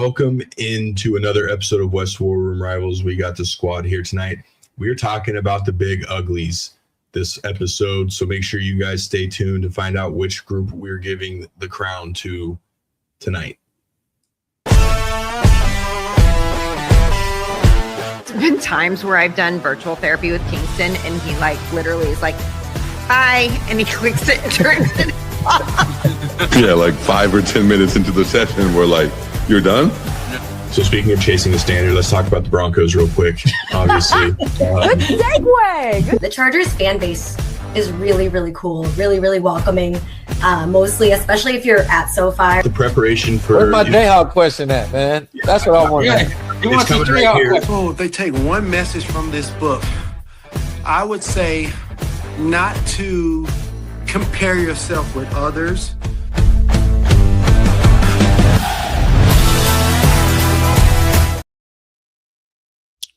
welcome into another episode of West War Room Rivals. We got the squad here tonight. We're talking about the big uglies this episode, so make sure you guys stay tuned to find out which group we're giving the crown to tonight. There's been times where I've done virtual therapy with Kingston, and he literally is like, "Bye," and he clicks it and turns it off. Yeah, like 5 or 10 minutes into the session, we're like, "You're done?" So speaking of chasing the standard, let's talk about the Broncos real quick. Obviously, good segue. The Chargers fan base is really, really cool, really, really welcoming. Mostly, especially if you're at SoFi. The preparation for where's my Jayhawk question at, man? That's what I want. You want to right here. Oh, if they take one message from this book, I would say not to compare yourself with others.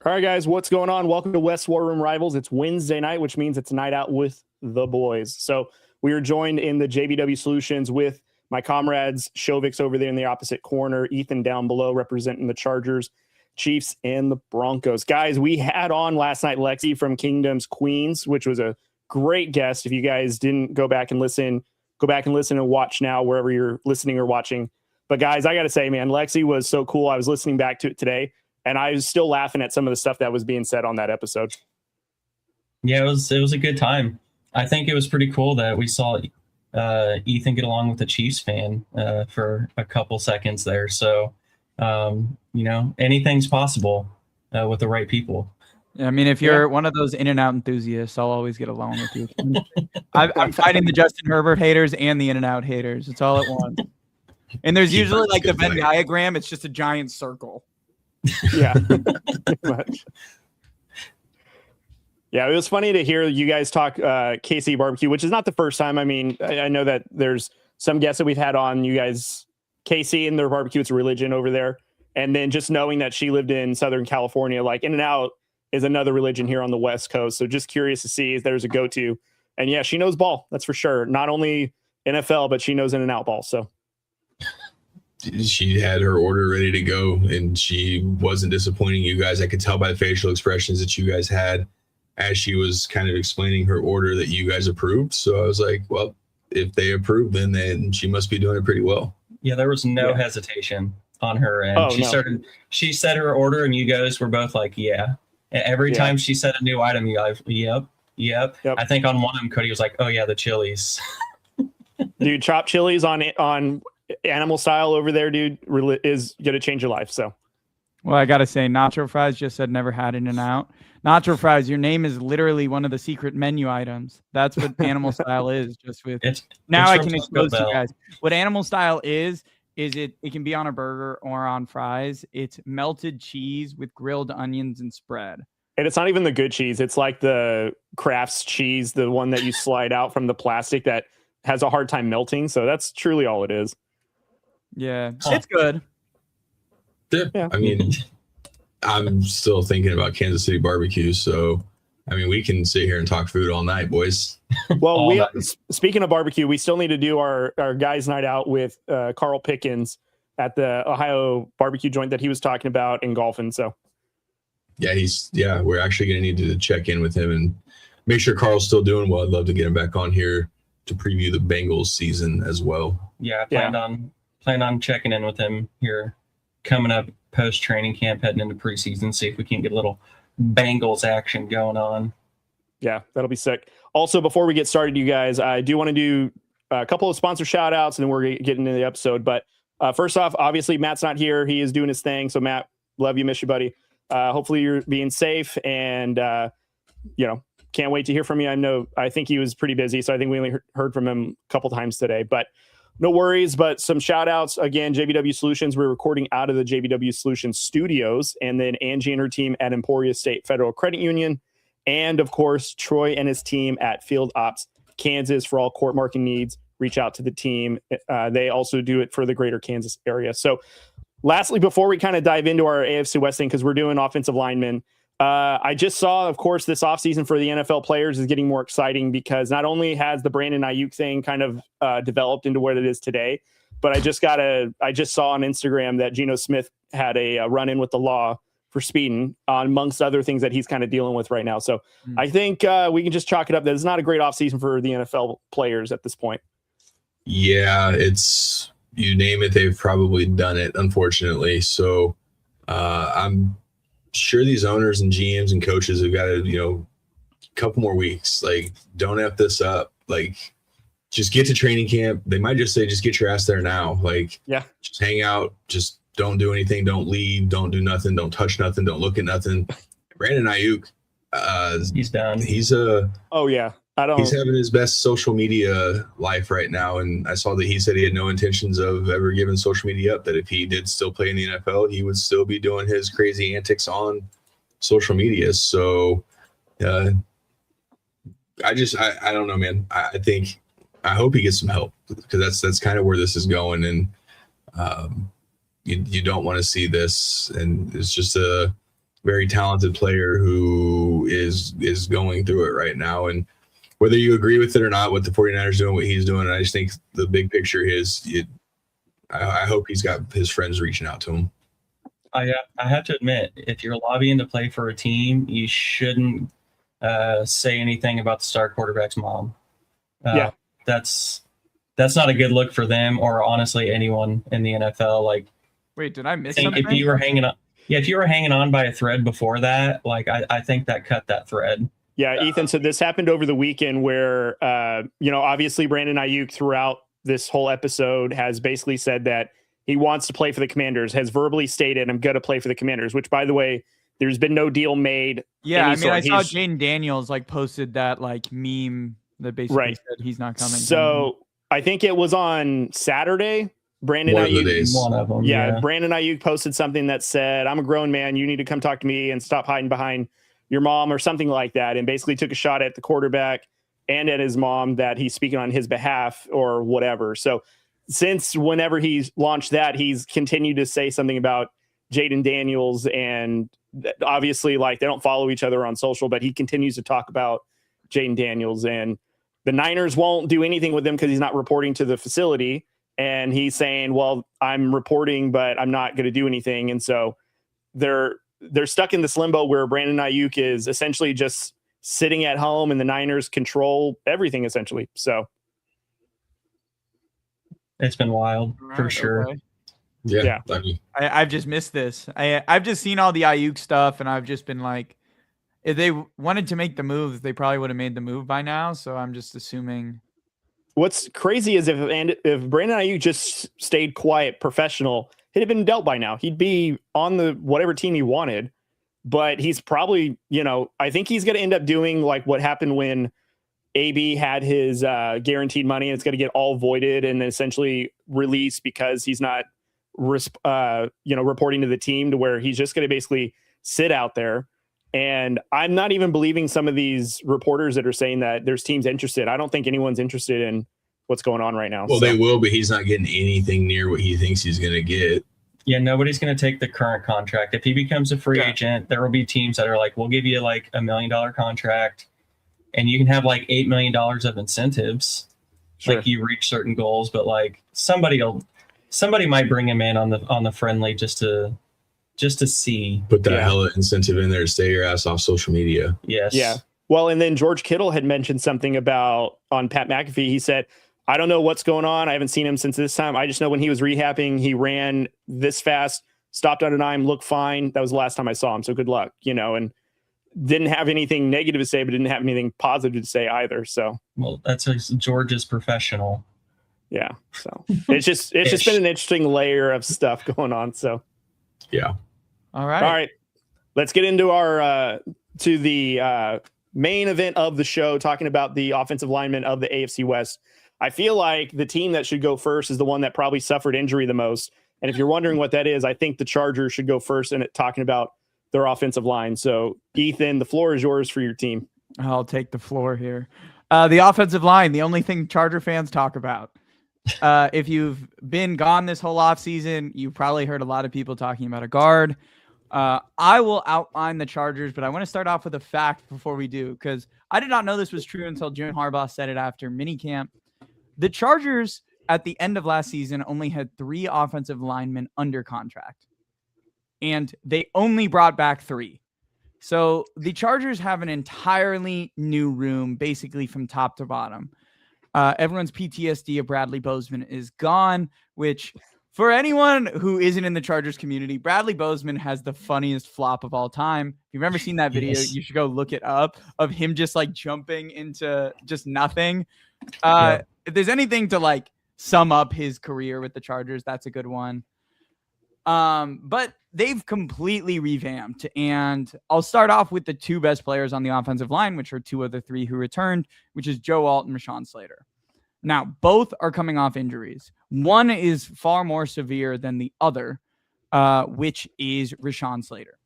All right, guys, what's going on? Welcome to West War Room Rivals. It's Wednesday night, which means it's a night out with the boys. So we are joined in the JBW Solutions with my comrades, Shovix over there in the opposite corner, Ethan down below representing the Chargers, Chiefs, and the Broncos. Guys, we had on last night Lexi from Kingdom's Queens, which was a great guest. If you guys didn't go back and listen and watch now wherever you're listening or watching. But guys, I got to say, man, Lexi was so cool. I was listening back to it today, and I was still laughing at some of the stuff that was being said on that episode. Yeah, it was a good time. I think it was pretty cool that we saw Ethan get along with a Chiefs fan for a couple seconds there. So, anything's possible with the right people. Yeah, I mean, if you're one of those In-N-Out enthusiasts, I'll always get along with you. I'm fighting the Justin Herbert haters and the In-N-Out haters. It's all at once. And there's usually like the Venn diagram. It's just a giant circle. Yeah. Yeah, it was funny to hear you guys talk KC barbecue, which is not the first time. I mean, I know that there's some guests that we've had on you guys, KC and their barbecue. It's a religion over there. And then just knowing that she lived in Southern California, like In-N-Out is another religion here on the West Coast. So just curious to see if there's a go-to. And yeah, she knows ball. That's for sure. Not only NFL, but she knows In-N-Out ball. So she had her order ready to go, and she wasn't disappointing you guys. I could tell by the facial expressions that you guys had as she was kind of explaining her order that you guys approved. So I was like, well, if they approved, then she must be doing it pretty well. Yeah, there was no hesitation on her end. She said her order, and you guys were both like, yeah. Every time she said a new item, you like, yep. I think on one of them, Cody was like, oh yeah, the chilies. Dude, chopped chilies on animal style over there, dude, is going to change your life. So, well, I got to say, Nacho Fries just said never had In-N-Out. Nacho Fries, your name is literally one of the secret menu items. That's what animal style is. Just with now, I can expose to you guys what animal style is it can be on a burger or on fries. It's melted cheese with grilled onions and spread. And it's not even the good cheese. It's like the Kraft's cheese, the one that you slide out from the plastic that has a hard time melting. So that's truly all it is. Yeah, it's good. Yeah. I mean, I'm still thinking about Kansas City barbecue. So, I mean, we can sit here and talk food all night, boys. Well, speaking of barbecue, we still need to do our guys' night out with Carl Pickens at the Ohio barbecue joint that he was talking about in golfing. So, yeah, we're actually going to need to check in with him and make sure Carl's still doing well. I'd love to get him back on here to preview the Bengals season as well. Yeah, I planned on checking in with him here coming up post training camp, heading into preseason, see if we can get a little Bengals action going on. Yeah, that'll be sick. Also, before we get started, you guys, I do want to do a couple of sponsor shout outs and then we're getting into the episode. But first off, obviously, Matt's not here. He is doing his thing. So, Matt, love you, miss you, buddy. Hopefully you're being safe and, can't wait to hear from you. I think he was pretty busy. So I think we only heard from him a couple times today, but no worries. But some shout outs again, JBW Solutions. We're recording out of the JBW Solutions studios, and then Angie and her team at Emporia State Federal Credit Union. And of course, Troy and his team at Field Ops Kansas for all court marking needs. Reach out to the team. They also do it for the greater Kansas area. So lastly, before we kind of dive into our AFC West thing, because we're doing offensive linemen, I just saw, of course, this offseason for the NFL players is getting more exciting because not only has the Brandon Ayuk thing kind of developed into what it is today, but I just saw on Instagram that Geno Smith had a run-in with the law for speeding, amongst other things that he's kind of dealing with right now. So I think we can just chalk it up that it's not a great offseason for the NFL players at this point. Yeah, it's, you name it, they've probably done it, unfortunately. So I'm sure these owners and GMs and coaches have got to, a couple more weeks. Like, don't F this up. Like, just get to training camp. They might just say, just get your ass there now. Like, yeah, just hang out. Just don't do anything. Don't leave. Don't do nothing. Don't touch nothing. Don't look at nothing. Brandon Ayuk, he's done. He's having his best social media life right now. And I saw that he said he had no intentions of ever giving social media up, that if he did still play in the NFL, he would still be doing his crazy antics on social media. So I don't know, man. I hope he gets some help, because that's kind of where this is going. And you don't want to see this. And it's just a very talented player who is going through it right now. And whether you agree with it or not, what the 49ers doing, what he's doing, I just think the big picture is, I hope he's got his friends reaching out to him. I have to admit, if you're lobbying to play for a team, you shouldn't say anything about the star quarterback's mom. That's not a good look for them, or honestly anyone in the NFL. Like, wait, did I miss something? If you were hanging on by a thread before that, like I think that cut that thread. Yeah, Ethan. So this happened over the weekend where, obviously Brandon Ayuk throughout this whole episode has basically said that he wants to play for the Commanders, has verbally stated, I'm going to play for the Commanders, which, by the way, there's been no deal made. Yeah, I saw Jaden Daniels posted that meme that basically said he's not coming. So I think it was on Saturday. Brandon Ayuk, one of them. Yeah, Brandon Ayuk posted something that said, I'm a grown man. You need to come talk to me and stop hiding behind your mom, or something like that. And basically took a shot at the quarterback and at his mom, that he's speaking on his behalf or whatever. So since whenever he's launched that, he's continued to say something about Jaden Daniels, and obviously they don't follow each other on social, but he continues to talk about Jaden Daniels, and the Niners won't do anything with him because he's not reporting to the facility. And he's saying, well, I'm reporting, but I'm not going to do anything. And so they're stuck in this limbo where Brandon Ayuk is essentially just sitting at home, and the Niners control everything essentially. So it's been wild for sure. Okay. Yeah. I've just missed this. I've just seen all the Ayuk stuff, and I've just been like, if they wanted to make the move, they probably would have made the move by now. So I'm just assuming. What's crazy is if Brandon Ayuk just stayed quiet, professional, he'd have been dealt by now. He'd be on the whatever team he wanted, but he's probably, I think he's going to end up doing like what happened when AB had his guaranteed money, and it's going to get all voided and then essentially released because he's not, reporting to the team, to where he's just going to basically sit out there. And I'm not even believing some of these reporters that are saying that there's teams interested. I don't think anyone's interested in what's going on right now. Well, they will, but he's not getting anything near what he thinks he's going to get. Yeah, nobody's going to take the current contract. If he becomes a free agent, there will be teams that are like, we'll give you like $1 million contract, and you can have like $8 million of incentives. Sure. Like you reach certain goals, but like somebody might bring him in on the friendly just to see. Put that hella incentive in there to stay your ass off social media. Yes. Yeah. Well, and then George Kittle had mentioned something about on Pat McAfee. He said, I don't know what's going on. I haven't seen him since this time. I just know when he was rehabbing, he ran this fast, stopped on a dime, looked fine. That was the last time I saw him. So good luck, and didn't have anything negative to say, but didn't have anything positive to say either. So, well, that's George's professional. Yeah. So it's just been an interesting layer of stuff going on. So, yeah. All right. Let's get into our to the main event of the show, talking about the offensive linemen of the AFC West. I feel like the team that should go first is the one that probably suffered injury the most. And if you're wondering what that is, I think the Chargers should go first in it, talking about their offensive line. So, Ethan, the floor is yours for your team. I'll take the floor here. The offensive line, the only thing Charger fans talk about. If you've been gone this whole offseason, you probably heard a lot of people talking about a guard. I will outline the Chargers, but I want to start off with a fact before we do, because I did not know this was true until Jim Harbaugh said it after minicamp. The Chargers at the end of last season only had 3 offensive linemen under contract, and they only brought back 3. So the Chargers have an entirely new room, basically from top to bottom. Everyone's PTSD of Bradley Bozeman is gone, which for anyone who isn't in the Chargers community, Bradley Bozeman has the funniest flop of all time. If you've ever seen that video, you should go look it up, of him just like jumping into just nothing. If there's anything to like sum up his career with the Chargers, that's a good one. But they've completely revamped, and I'll start off with the 2 best players on the offensive line, which are 2 of the 3 who returned, which is Joe Alt and Rashawn Slater. Now, both are coming off injuries. One is far more severe than the other, which is Rashawn Slater.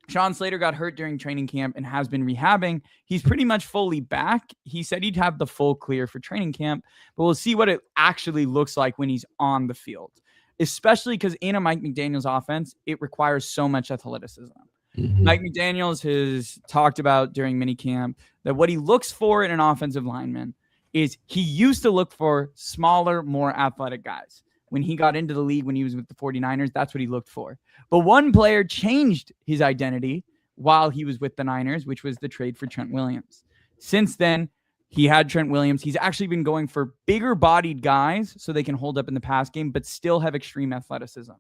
Rashawn Slater got hurt during training camp and has been rehabbing. He's pretty much fully back. He said he'd have the full clear for training camp, but we'll see what it actually looks like when he's on the field, especially because in a Mike McDaniels offense, it requires so much athleticism. Mm-hmm. Mike McDaniels has talked about during minicamp that what he looks for in an offensive lineman is he used to look for smaller, more athletic guys. When he got into the league, when he was with the 49ers, that's what he looked for. But one player changed his identity while he was with the Niners, which was the trade for Trent Williams. Since then, he had Trent Williams. He's actually been going for bigger bodied guys so they can hold up in the pass game, but still have extreme athleticism,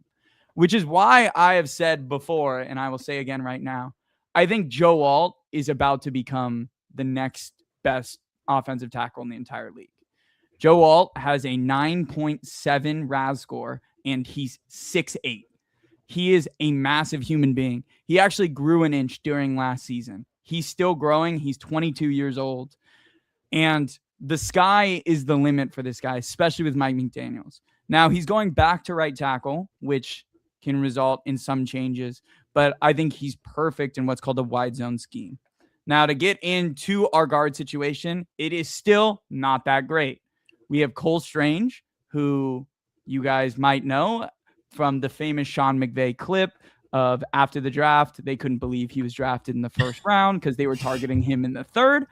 which is why I have said before, and I will say again right now, I think Joe Alt is about to become the next best offensive tackle in the entire league. Joe Alt has a 9.7 RAS score, and he's 6'8". He is a massive human being. He actually grew an inch during last season. He's still growing. He's 22 years old. And the sky is the limit for this guy, especially with Mike McDaniels. Now, he's going back to right tackle, which can result in some changes, but I think he's perfect in what's called a wide zone scheme. Now, to get into our guard situation, it is still not that great. We have Cole Strange, who you guys might know from the famous Sean McVay clip of after the draft. They couldn't believe he was drafted in the first round because they were targeting him in the third.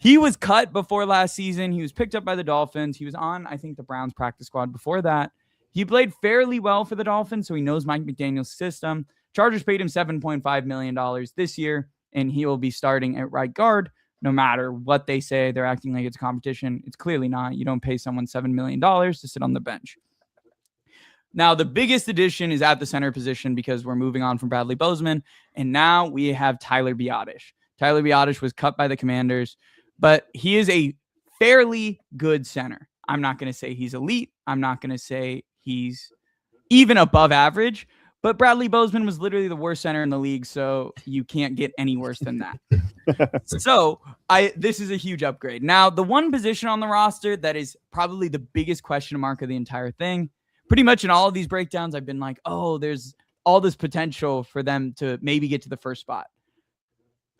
He was cut before last season. He was picked up by the Dolphins. He was on, I think, the Browns practice squad before that. He played fairly well for the Dolphins, so he knows Mike McDaniels' system. Chargers paid him $7.5 million this year, and he will be starting at right guard. No matter what they say, they're acting like it's a competition. It's clearly not. You don't pay someone $7 million to sit on the bench. Now, the biggest addition is at the center position because we're moving on from Bradley Bozeman, and now we have Tyler Biadasz. Tyler Biadasz was cut by the Commanders, but he is a fairly good center. I'm not going to say he's elite. I'm not going to say he's even above average, but Bradley Bozeman was literally the worst center in the league, so you can't get any worse than that. So this is a huge upgrade. Now, the one position on the roster that is probably the biggest question mark of the entire thing, pretty much in all of these breakdowns, I've been like, oh, there's all this potential for them to maybe get to the first spot.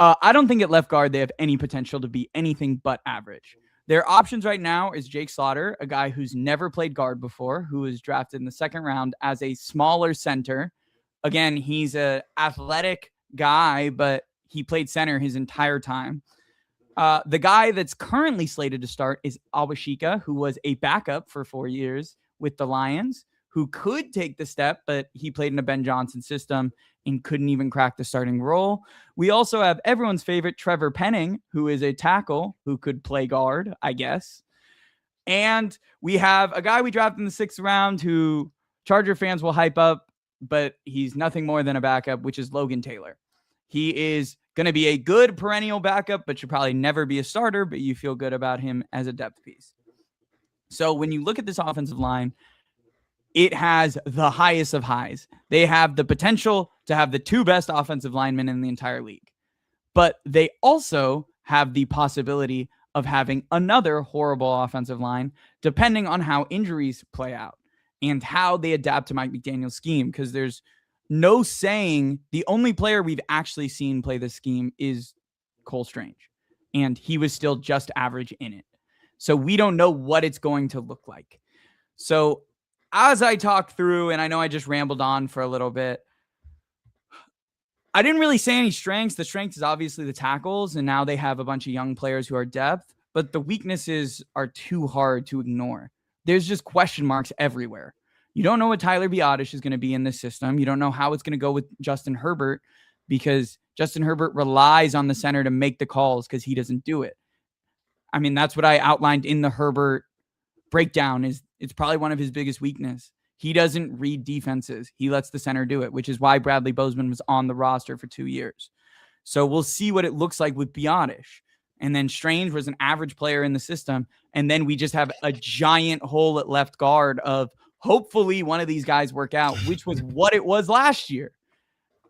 I don't think at left guard they have any potential to be anything but average. Their options right now is Jake Slaughter, a guy who's never played guard before, who was drafted in the second round as a smaller center. Again, he's an athletic guy, but he played center his entire time. The guy that's currently slated to start is Awashika, who was a backup for 4 years with the Lions, who could take the step, but he played in a Ben Johnson system and couldn't even crack the starting role. We also have everyone's favorite Trevor Penning, who is a tackle who could play guard, I guess. And we have a guy we drafted in the 6th round who Charger fans will hype up, but he's nothing more than a backup, which is Logan Taylor. He is going to be a good perennial backup, but should probably never be a starter, but you feel good about him as a depth piece. So when you look at this offensive line, it has the highest of highs. They have the potential to have the 2 best offensive linemen in the entire league. But they also have the possibility of having another horrible offensive line, depending on how injuries play out and how they adapt to Mike McDaniel's scheme. Because there's no saying, the only player we've actually seen play this scheme is Cole Strange. And he was still just average in it. So we don't know what it's going to look like. So as I talk through, and I know I just rambled on for a little bit, I didn't really say any strengths. The strength is obviously the tackles, and now they have a bunch of young players who are depth, but the weaknesses are too hard to ignore. There's just question marks everywhere. You don't know what Tyler Biadasz is going to be in this system. You don't know how it's going to go with Justin Herbert, because Justin Herbert relies on the center to make the calls because he doesn't do it. I mean, that's what I outlined in the Herbert breakdown. Is it's probably one of his biggest weaknesses. He doesn't read defenses. He lets the center do it, which is why Bradley Bozeman was on the roster for 2 years. So we'll see what it looks like with Biadasz. And then Strange was an average player in the system. And then we just have a giant hole at left guard of hopefully one of these guys work out, which was what it was last year.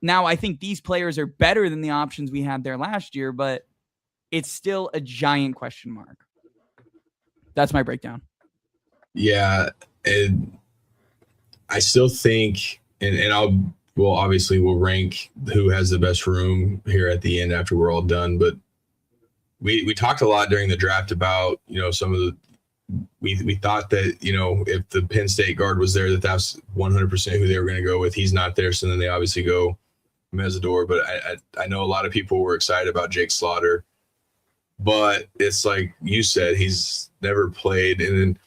Now, I think these players are better than the options we had there last year, but it's still a giant question mark. That's my breakdown. Yeah. And I still think, and we'll rank who has the best room here at the end after we're all done. But we talked a lot during the draft about, some of the, we thought that, if the Penn State guard was there, that's 100% who they were going to go with. He's not there. So then they obviously go Mesidor. But I know a lot of people were excited about Jake Slaughter, but it's like you said, he's never played. And then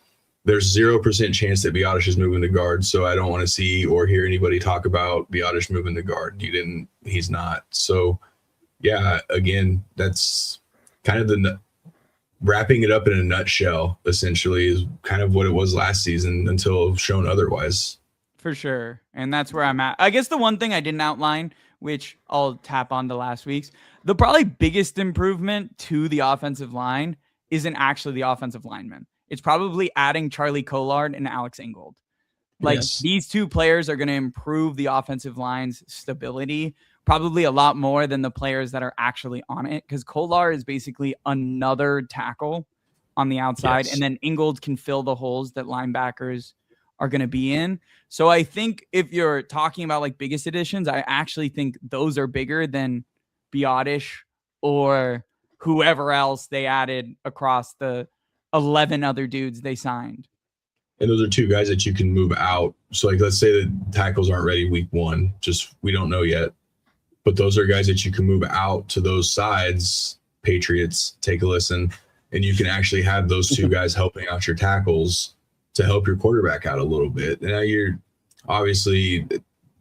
there's 0% chance that Biadasz is moving to guard. So I don't want to see or hear anybody talk about Biadasz moving to guard. He's not. So yeah, again, that's kind of wrapping it up in a nutshell, essentially, is kind of what it was last season until shown otherwise. For sure. And that's where I'm at. I guess the one thing I didn't outline, which I'll tap on to last week's, the probably biggest improvement to the offensive line isn't actually the offensive lineman. It's probably adding Charlie Collard and Alex Ingold. These two players are going to improve the offensive line's stability probably a lot more than the players that are actually on it, because Collard is basically another tackle on the outside, and then Ingold can fill the holes that linebackers are going to be in. So I think if you're talking about like biggest additions, I actually think those are bigger than Biadasz or whoever else they added across the 11 other dudes they signed. And those are two guys that you can move out. So like, let's say the tackles aren't ready week 1, we don't know yet, but those are guys that you can move out to those sides. Patriots, take a listen, and you can actually have those two guys helping out your tackles to help your quarterback out a little bit. And now you're obviously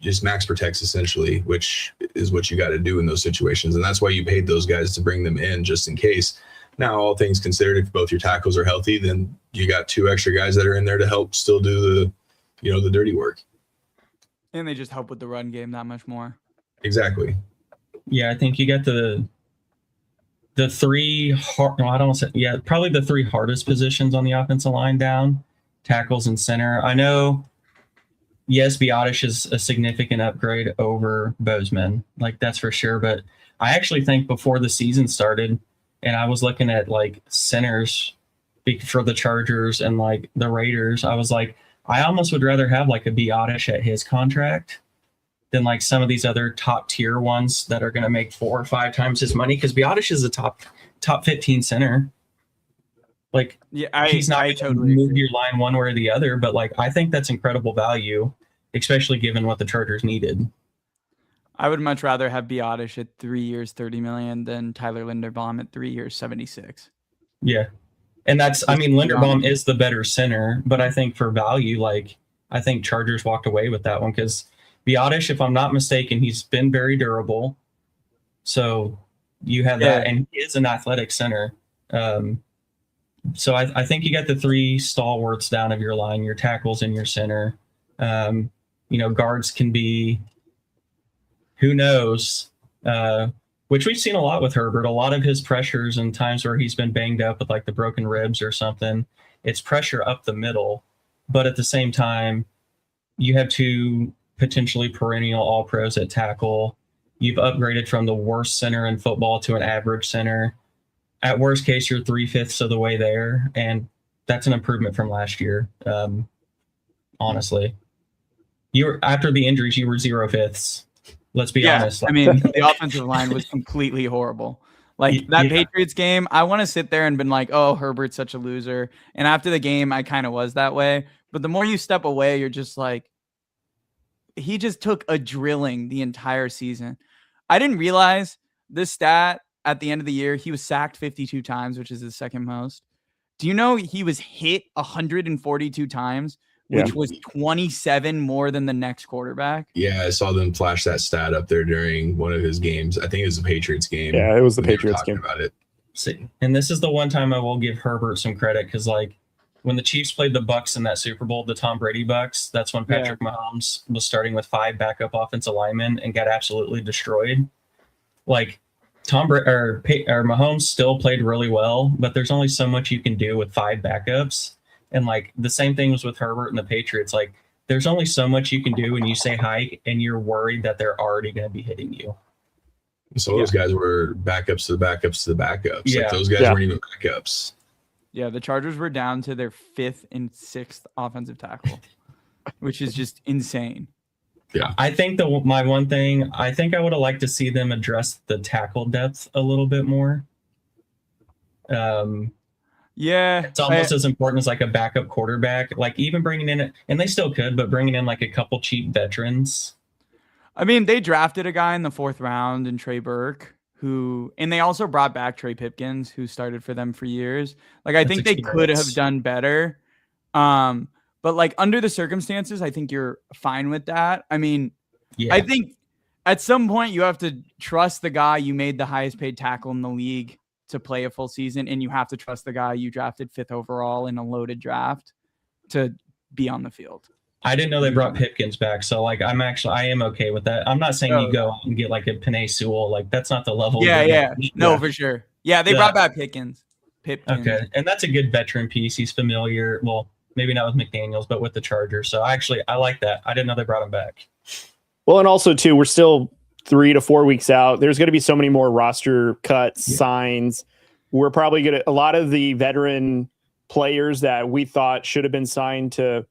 just max protects essentially, which is what you got to do in those situations. And that's why you paid those guys to bring them in just in case. Now, all things considered, if both your tackles are healthy, then you got 2 extra guys that are in there to help still do the dirty work. And they just help with the run game that much more. Exactly. Yeah, I think you got the 3 probably the 3 hardest positions on the offensive line down: tackles and center. I know, yes, Biadasz is a significant upgrade over Bozeman, like that's for sure. But I actually think before the season started, and I was looking at like centers for the Chargers and like the Raiders, I was like, I almost would rather have like a Biadasz at his contract than like some of these other top tier ones that are going to make 4 or 5 times his money, because Biadasz is a top 15 center. Like, yeah, he's not going to move your line one way or the other, but like I think that's incredible value, especially given what the Chargers needed. I would much rather have Biadasz at 3 years, $30 million than Tyler Linderbaum at 3 years, $76. Yeah. And Linderbaum is the better center, but I think for value, like I think Chargers walked away with that one because Biadasz, if I'm not mistaken, he's been very durable. So you have that, and he is an athletic center. So I think you got the 3 stalwarts down of your line, your tackles and your center. Guards can be, who knows, which we've seen a lot with Herbert. A lot of his pressures and times where he's been banged up with like the broken ribs or something, it's pressure up the middle. But at the same time, you have 2 potentially perennial all-pros at tackle. You've upgraded from the worst center in football to an average center. At worst case, you're 3/5 of the way there, and that's an improvement from last year. Honestly, after the injuries, you were 0/5. Let's be honest. I mean, the offensive line was completely horrible. Like that Patriots game, I want to sit there and been like, "Oh, Herbert's such a loser." And after the game, I kind of was that way. But the more you step away, you're just like, he just took a drilling the entire season. I didn't realize this stat at the end of the year. He was sacked 52 times, which is his second most. Do you know he was hit 142 times, which was 27 more than the next quarterback? Yeah, I saw them flash that stat up there during one of his games. I think it was the Patriots game. Yeah, it was the Patriots game. About it. See, and this is the one time I will give Herbert some credit because, like, when the Chiefs played the Bucs in that Super Bowl, the Tom Brady Bucs, that's when Patrick Mahomes was starting with 5 backup offensive linemen and got absolutely destroyed. Like, Mahomes still played really well, but there's only so much you can do with 5 backups. And like the same thing was with Herbert and the Patriots. Like there's only so much you can do when you say hike and you're worried that they're already going to be hitting you. So those guys were backups to the backups to the backups. Yeah. Like those guys weren't even backups. Yeah, the Chargers were down to their 5th and 6th offensive tackle, which is just insane. Yeah, I think my one thing, I think I would have liked to see them address the tackle depth a little bit more. Yeah, it's almost as important as like a backup quarterback. Like even bringing in, and they still could, but bringing in like a couple cheap veterans. I mean, they drafted a guy in the 4th round in Trey Burke, and they also brought back Trey Pipkins, who started for them for years. Like I think they could have done better. But like under the circumstances, I think you're fine with that. I mean, I think at some point you have to trust the guy you made the highest paid tackle in the league to play a full season. And you have to trust the guy you drafted 5th overall in a loaded draft to be on the field. I didn't know they brought Pipkins back. So like, I am okay with that. I'm not saying you go out and get like a Penei Sewell. Like that's not the level. Yeah. No, for sure. Yeah. They brought back Pipkins. Okay. And that's a good veteran piece. He's familiar. Well, maybe not with McDaniels, but with the Chargers. So I like that. I didn't know they brought him back. Well, and also too, we're still 3 to 4 weeks out. There's going to be so many more roster cuts, signs. We're probably going to, a lot of the veteran players that we thought should have been signed to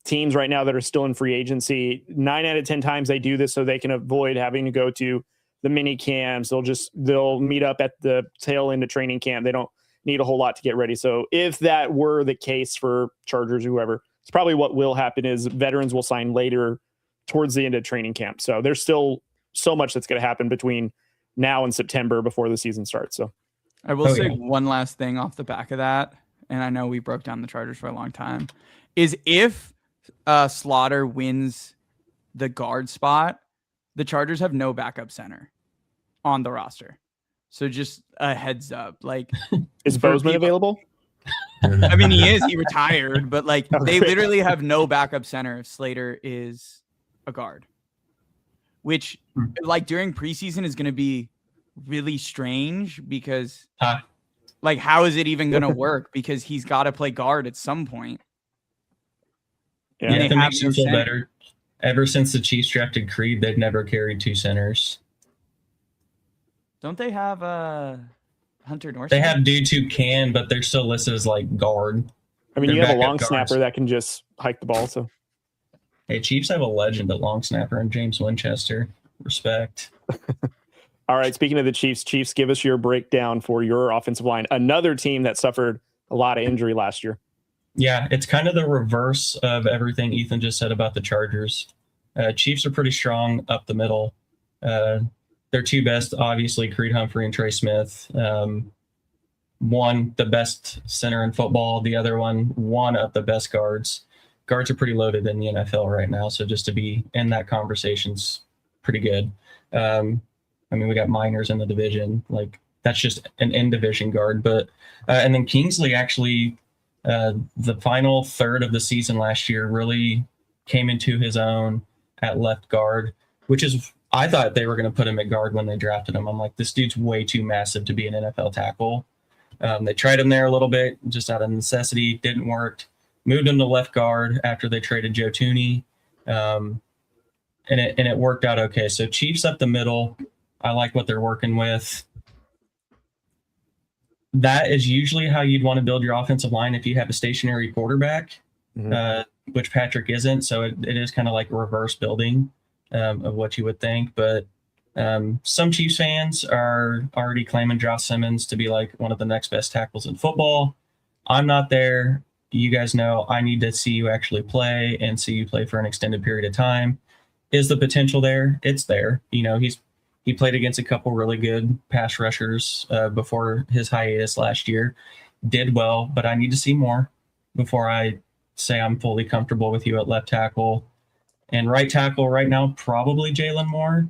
teams right now that are still in free agency, 9 out of 10 times they do this so they can avoid having to go to the mini camps. They'll meet up at the tail end of training camp. They don't need a whole lot to get ready. So if that were the case for Chargers or whoever, it's probably what will happen is veterans will sign later towards the end of training camp. So there's still so much that's going to happen between now and September before the season starts. So I will say one last thing off the back of that, and I know we broke down the Chargers for a long time, is if Slaughter wins the guard spot, the Chargers have no backup center on the roster. So just a heads up. Like, is Bozeman available? I mean, he is. He retired, but like they literally have no backup center if Slater is a guard, which like during preseason is going to be really strange because like, how is it even going to work? Because he's got to play guard at some point. Yeah, if it makes you feel better. Ever since the Chiefs drafted Creed, they've never carried 2 centers. Don't they have Hunter North? They have dudes who can, but they're still listed as like guard. I mean, you have a long snapper that can just hike the ball. So, hey, Chiefs have a legend at long snapper and James Winchester. Respect. All right. Speaking of the Chiefs, give us your breakdown for your offensive line. Another team that suffered a lot of injury last year. Yeah, it's kind of the reverse of everything Ethan just said about the Chargers. Chiefs are pretty strong up the middle. Their 2 best, obviously, Creed Humphrey and Trey Smith. One, the best center in football. The other one of the best guards. Guards are pretty loaded in the NFL right now, so just to be in that conversation's pretty good. I mean, we got Miners in the division. Like, that's just an in-division guard. But and then Kingsley actually, the final third of the season last year really came into his own at left guard, which is, I thought they were going to put him at guard when they drafted him. I'm like, this dude's way too massive to be an NFL tackle. They tried him there a little bit, just out of necessity. Didn't work. Moved him to left guard after they traded Joe Thuney. And it worked out okay. So Chiefs up the middle, I like what they're working with. That is usually how you'd want to build your offensive line if you have a stationary quarterback, which Patrick isn't. So it is kind of like reverse building of what you would think. But some Chiefs fans are already claiming Josh Simmons to be like one of the next best tackles in football. I'm not there. You guys know I need to see you actually play and see you play for an extended period of time. Is the potential there? It's there. You know, he's He played against a couple really good pass rushers before his hiatus last year. Did well, but I need to see more before I say I'm fully comfortable with you at left tackle. And right tackle right now, probably Jalen Moore.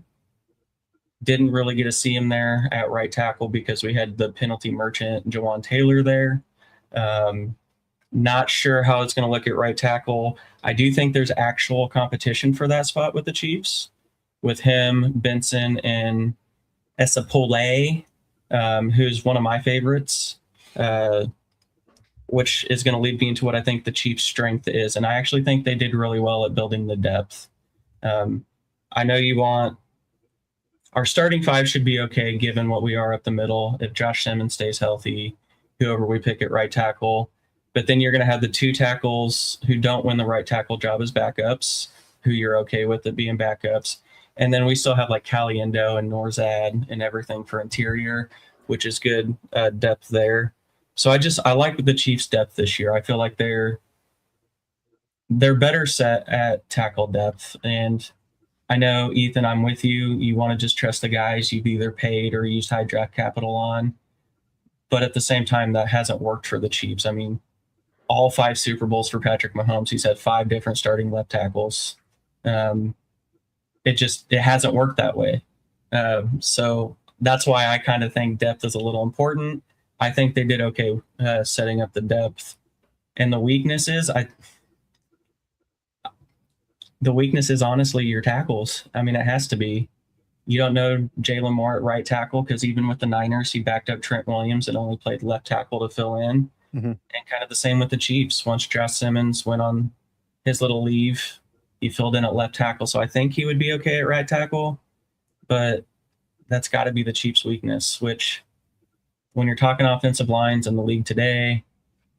Didn't really get to see him there at right tackle because we had the penalty merchant, Jawan Taylor, there. Not sure how it's going to look at right tackle. I do think there's actual competition for that spot with the Chiefs, with him, Benson, and Esapole, who's one of my favorites, which is going to lead me into what I think the Chiefs' strength is. And I actually think they did really well at building the depth. I know you want our starting five should be okay given what we are up the middle. If Josh Simmons stays healthy, whoever we pick at right tackle. But then you're going to have the two tackles who don't win the right tackle job as backups, who you're okay with it being backups. And then we still have like Caliendo and Norzad and everything for interior, which is good depth there. So I like the Chiefs' depth this year. I feel like they're better set at tackle depth. And I know, Ethan, I'm with you. You want to just trust the guys you've either paid or used high draft capital on. But at the same time, that hasn't worked for the Chiefs. I mean, all 5 Super Bowls for Patrick Mahomes. He's had 5 different starting left tackles. It hasn't worked that way. So that's why I kind of think depth is a little important. I think they did okay setting up the depth. And the weakness is honestly your tackles. I mean, it has to be. You don't know Jalen Moore at right tackle because even with the Niners, he backed up Trent Williams and only played left tackle to fill in. Mm-hmm. And kind of the same with the Chiefs. Once Josh Simmons went on his little leave, he filled in at left tackle. So I think he would be okay at right tackle. But that's got to be the Chiefs' weakness, which when you're talking offensive lines in the league today,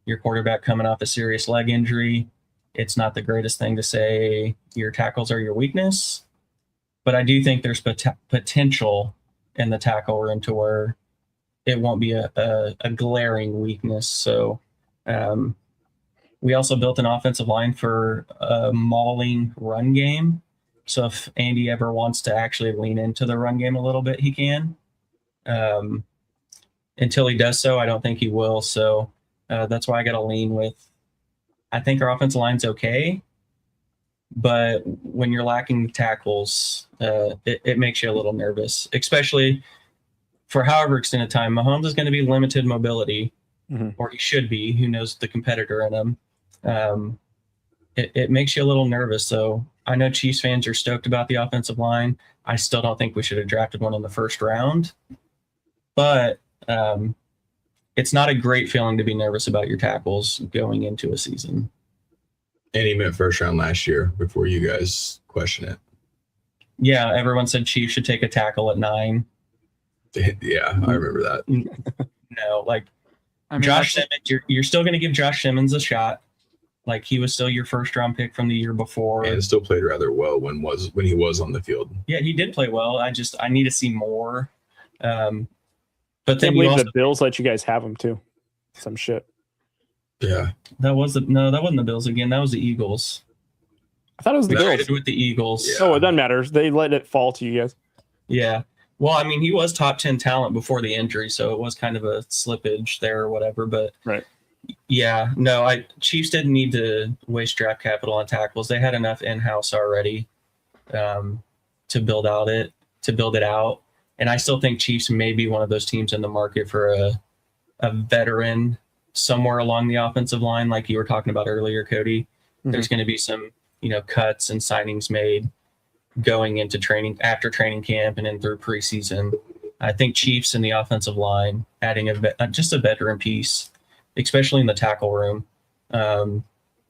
your quarterback coming off a serious leg injury, it's not the greatest thing to say your tackles are your weakness. But I do think there's potential in the tackle room to where it won't be a glaring weakness. So we also built an offensive line for a mauling run game. So if Andy ever wants to actually lean into the run game a little bit, he can. Until he does so, I don't think he will. So that's why I got to lean with, I think our offensive line's okay. But when you're lacking tackles, it makes you a little nervous, especially for however extended time. Mahomes is going to be limited mobility, or he should be. Who knows the competitor in him? It makes you a little nervous. So I know Chiefs fans are stoked about the offensive line. I still don't think we should have drafted one in the first round. But it's not a great feeling to be nervous about your tackles going into a season. And he meant first round last year before you guys question it. Yeah, everyone said Chiefs should take a tackle at 9. Yeah, I remember that. No, like Josh Simmons, you're still going to give Josh Simmons a shot. Like he was still your first round pick from the year before, and still played rather well when he was on the field. Yeah, he did play well. I need to see more. But then the Bills let you guys have him too. Some shit. Yeah, that wasn't the Bills again. That was the Eagles. I thought it was the Bills with the Eagles. Yeah. Oh, it doesn't matter. They let it fall to you guys. Yeah. Well, I mean, he was top 10 talent before the injury, so it was kind of a slippage there or whatever. But right. Yeah, no, Chiefs didn't need to waste draft capital on tackles. They had enough in-house already to build it out. And I still think Chiefs may be one of those teams in the market for a veteran somewhere along the offensive line, like you were talking about earlier, Cody. Mm-hmm. There's going to be some, cuts and signings made going into after training camp and then through preseason. I think Chiefs in the offensive line, adding just a veteran piece, especially in the tackle room.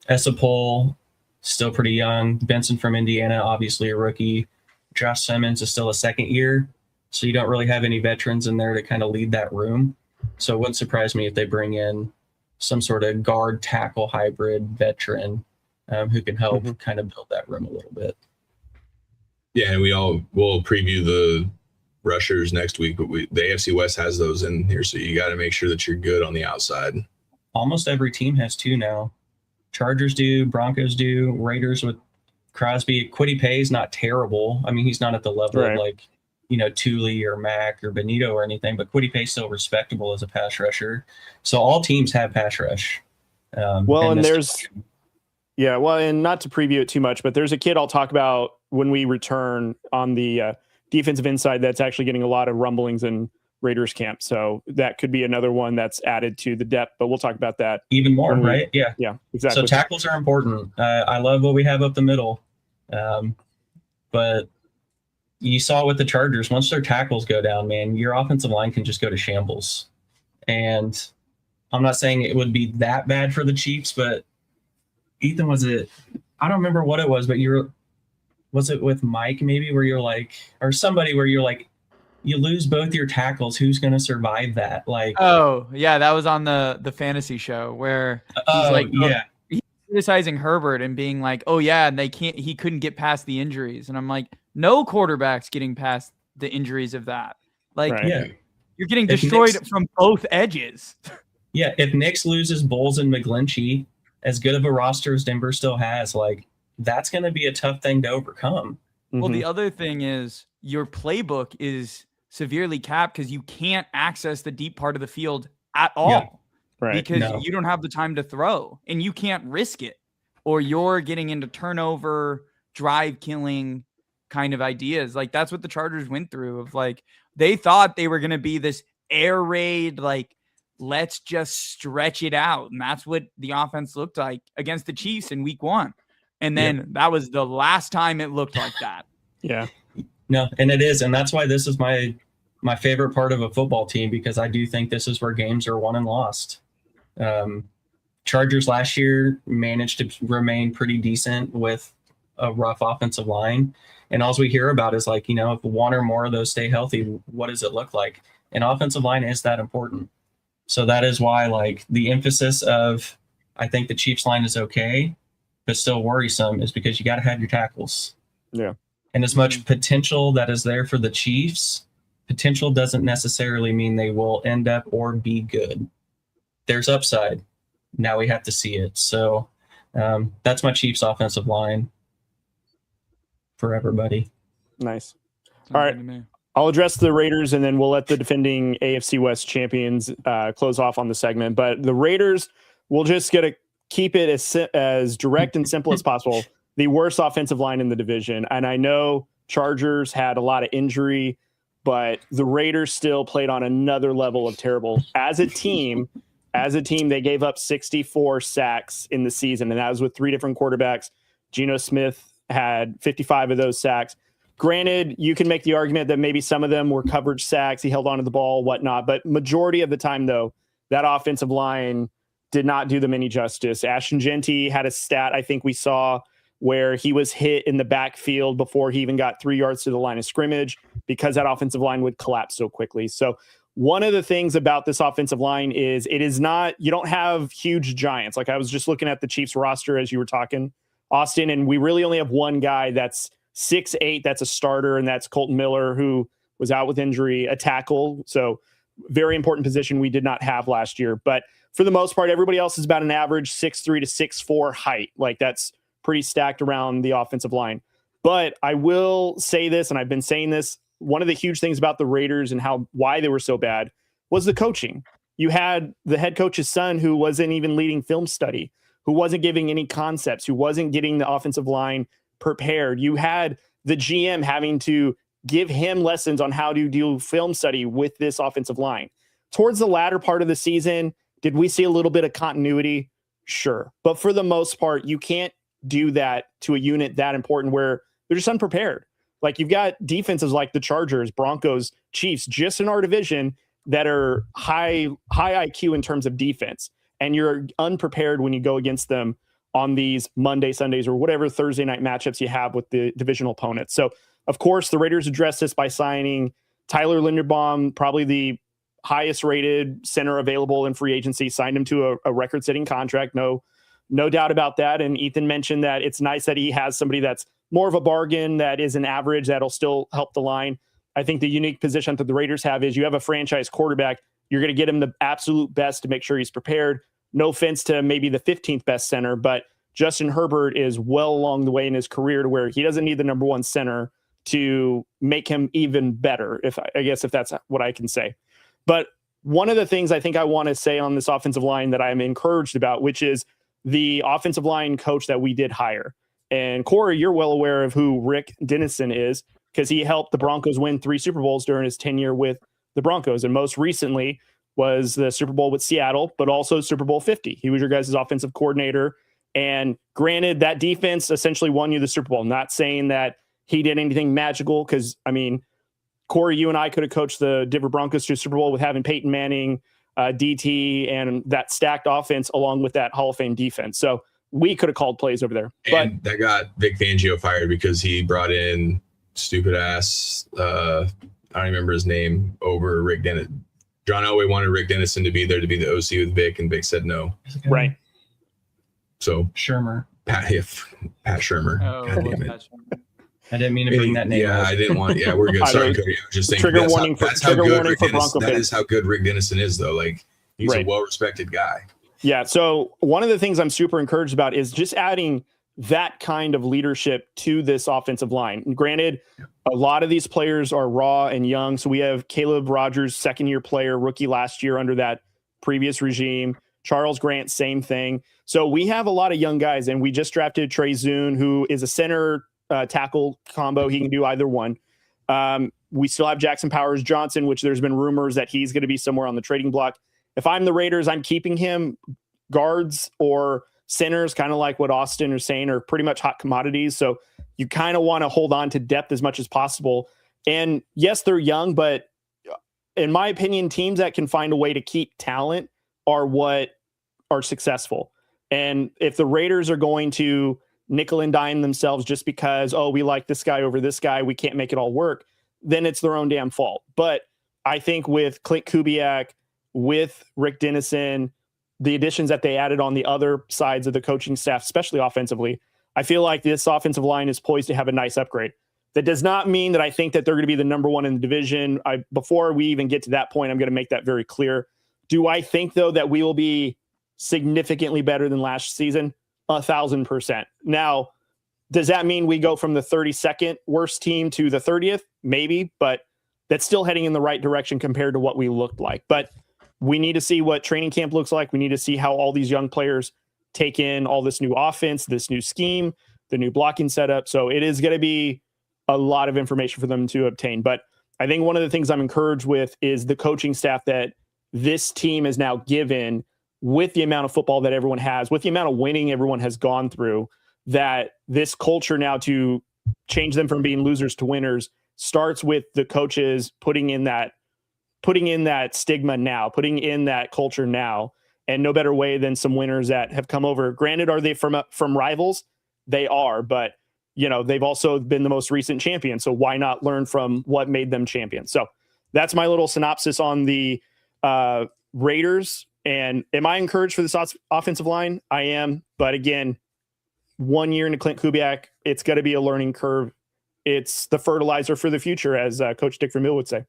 Esapole, still pretty young. Benson from Indiana, obviously a rookie. Josh Simmons is still a second year, so you don't really have any veterans in there to kind of lead that room. So it wouldn't surprise me if they bring in some sort of guard tackle hybrid veteran who can help kind of build that room a little bit. Yeah, and we'll preview the rushers next week, but the AFC West has those in here, so you got to make sure that you're good on the outside. Almost every team has 2 now. Chargers do, Broncos do, Raiders with Crosby. Quiddy Pay's not terrible. I mean, he's not at the level of like Thule or Mack or Benito or anything, but Kwity Paye's still respectable as a pass rusher. So all teams have pass rush. And not to preview it too much, but there's a kid I'll talk about when we return on the defensive inside that's actually getting a lot of rumblings in Raiders camp. So that could be another one that's added to the depth, but we'll talk about that even more, right? Yeah, exactly. So tackles are important. I love what we have up the middle. But you saw with the Chargers, once their tackles go down, man, your offensive line can just go to shambles. And I'm not saying it would be that bad for the Chiefs, but Ethan, I don't remember what it was, but was it with Mike maybe where you're like, or somebody where you're like, you lose both your tackles, who's going to survive that? Like, oh yeah, that was on the fantasy show where he's criticizing Herbert and being like, oh yeah, and he couldn't get past the injuries. And I'm like, no quarterback's getting past the injuries of that. Like, you're getting destroyed from both edges. Yeah, if Knicks loses Bowles and McGlinchey, as good of a roster as Denver still has, like, that's going to be a tough thing to overcome. Well, the other thing is your playbook is severely capped because you can't access the deep part of the field at all. Yeah. Right. Because you don't have the time to throw and you can't risk it, or you're getting into turnover, drive killing kind of ideas. Like, that's what the Chargers went through of, like, they thought they were going to be this air raid, like, let's just stretch it out. And that's what the offense looked like against the Chiefs in week 1. And then that was the last time it looked like that. Yeah. No, and it is. And that's why this is my favorite part of a football team, because I do think this is where games are won and lost. Chargers last year managed to remain pretty decent with a rough offensive line. And all we hear about is, like, if one or more of those stay healthy, what does it look like? An offensive line is that important. So that is why, like, the emphasis of, I think the Chiefs line is okay, but still worrisome, is because you got to have your tackles. Yeah. And as much potential that is there for the Chiefs, potential doesn't necessarily mean they will end up or be good. There's upside. Now we have to see it. So that's my Chiefs offensive line for everybody. Nice. All right. I'll address the Raiders, and then we'll let the defending AFC West champions close off on the segment. But the Raiders, we'll just get to keep it as direct and simple as possible. The worst offensive line in the division. And I know Chargers had a lot of injury, but the Raiders still played on another level of terrible. As a team, they gave up 64 sacks in the season, and that was with 3 different quarterbacks. Geno Smith had 55 of those sacks. Granted, you can make the argument that maybe some of them were coverage sacks. He held onto the ball, whatnot. But majority of the time, though, that offensive line did not do them any justice. Ashton Genty had a stat I think we saw where he was hit in the backfield before he even got 3 yards to the line of scrimmage because that offensive line would collapse so quickly. So one of the things about this offensive line is it is not, you don't have huge giants. Like, I was just looking at the Chiefs roster as you were talking, Austin, and we really only have one guy that's 6'8", that's a starter, and that's Colton Miller, who was out with injury, a tackle. So very important position we did not have last year. But for the most part, everybody else is about an average 6'3" to 6'4" height. Like, that's pretty stacked around the offensive line. But I will say this, and I've been saying this, one of the huge things about the Raiders and why they were so bad was the coaching. You had the head coach's son who wasn't even leading film study, who wasn't giving any concepts, who wasn't getting the offensive line prepared. You had the GM having to give him lessons on how to do film study with this offensive line. Towards the latter part of the season, did we see a little bit of continuity? Sure. But for the most part, you can't do that to a unit that important where they're just unprepared. Like, you've got defenses like the Chargers, Broncos, Chiefs, just in our division that are high IQ in terms of defense. And you're unprepared when you go against them on these Monday, Sundays, or whatever Thursday night matchups you have with the divisional opponents. So, of course, the Raiders addressed this by signing Tyler Linderbaum, probably the highest rated center available in free agency, signed him to a record-setting contract. No doubt about that. And Ethan mentioned that it's nice that he has somebody that's more of a bargain, that is an average, that'll still help the line. I think the unique position that the Raiders have is you have a franchise quarterback. You're going to get him the absolute best to make sure he's prepared. No offense to maybe the 15th best center, but Justin Herbert is well along the way in his career to where he doesn't need the number 1 center to make him even better, if that's what I can say. But one of the things I think I want to say on this offensive line that I'm encouraged about, which is the offensive line coach that we did hire. And Corey, you're well aware of who Rick Dennison is, because he helped the Broncos win 3 Super Bowls during his tenure with the Broncos. And most recently was the Super Bowl with Seattle, but also Super Bowl 50. He was your guys' offensive coordinator. And granted, that defense essentially won you the Super Bowl. Not saying that he did anything magical, because, I mean, Corey, you and I could have coached the Denver Broncos to Super Bowl with having Peyton Manning, DT, and that stacked offense along with that Hall of Fame defense. So we could have called plays over there. And that got Vic Fangio fired because he brought in stupid ass, I don't remember his name, over Rick Dennison. John Elway wanted Rick Dennison to be there to be the OC with Vic, and Vic said no. Right. So Shermer. Pat Shermer. Oh, God damn it. I didn't mean to bring that name. Yeah, up. I didn't want. Yeah, we're good. Sorry, Cody. I was just saying. Trigger warning for Bronco That fans. is how good Rick Dennison is, though. Like, he's a well-respected guy. Yeah. So one of the things I'm super encouraged about is just adding that kind of leadership to this offensive line. And granted, a lot of these players are raw and young. So we have Caleb Rogers, second-year player, rookie last year under that previous regime. Charles Grant, same thing. So we have a lot of young guys, and we just drafted Trey Zune, who is a center tackle combo. He can do either one. We still have Jackson Powers Johnson, which there's been rumors that he's going to be somewhere on the trading block. If I'm the Raiders, I'm keeping him. Guards or centers, kind of like what Austin is saying, are pretty much hot commodities. So you kind of want to hold on to depth as much as possible. And yes, they're young, but in my opinion, teams that can find a way to keep talent are what are successful. And if the Raiders are going to nickel and dime themselves just because, oh, we like this guy over this guy, we can't make it all work, then it's their own damn fault. But I think with Clint Kubiak, with Rick Dennison, the additions that they added on the other sides of the coaching staff, especially offensively, I feel like this offensive line is poised to have a nice upgrade. That does not mean that I think that they're going to be the number one in the division. Before we even get to that point, I'm going to make that very clear. Do I think, though, that we will be significantly better than last season? 1,000%. Now, does that mean we go from the 32nd worst team to the 30th? Maybe, but that's still heading in the right direction compared to what we looked like. But we need to see what training camp looks like. We need to see how all these young players take in all this new offense, this new scheme, the new blocking setup. So it is going to be a lot of information for them to obtain. But I think one of the things I'm encouraged with is the coaching staff that this team is now given, with the amount of football that everyone has, with the amount of winning everyone has gone through, that this culture now to change them from being losers to winners starts with the coaches putting in that stigma now, putting in that culture now. And no better way than some winners that have come over. Granted, are they from rivals? They are, but they've also been the most recent champion. So why not learn from what made them champions? So that's my little synopsis on the Raiders. And am I encouraged for this offensive line? I am. But again, 1 year into Clint Kubiak, it's got to be a learning curve. It's the fertilizer for the future, as Coach Dick Vermeil would say.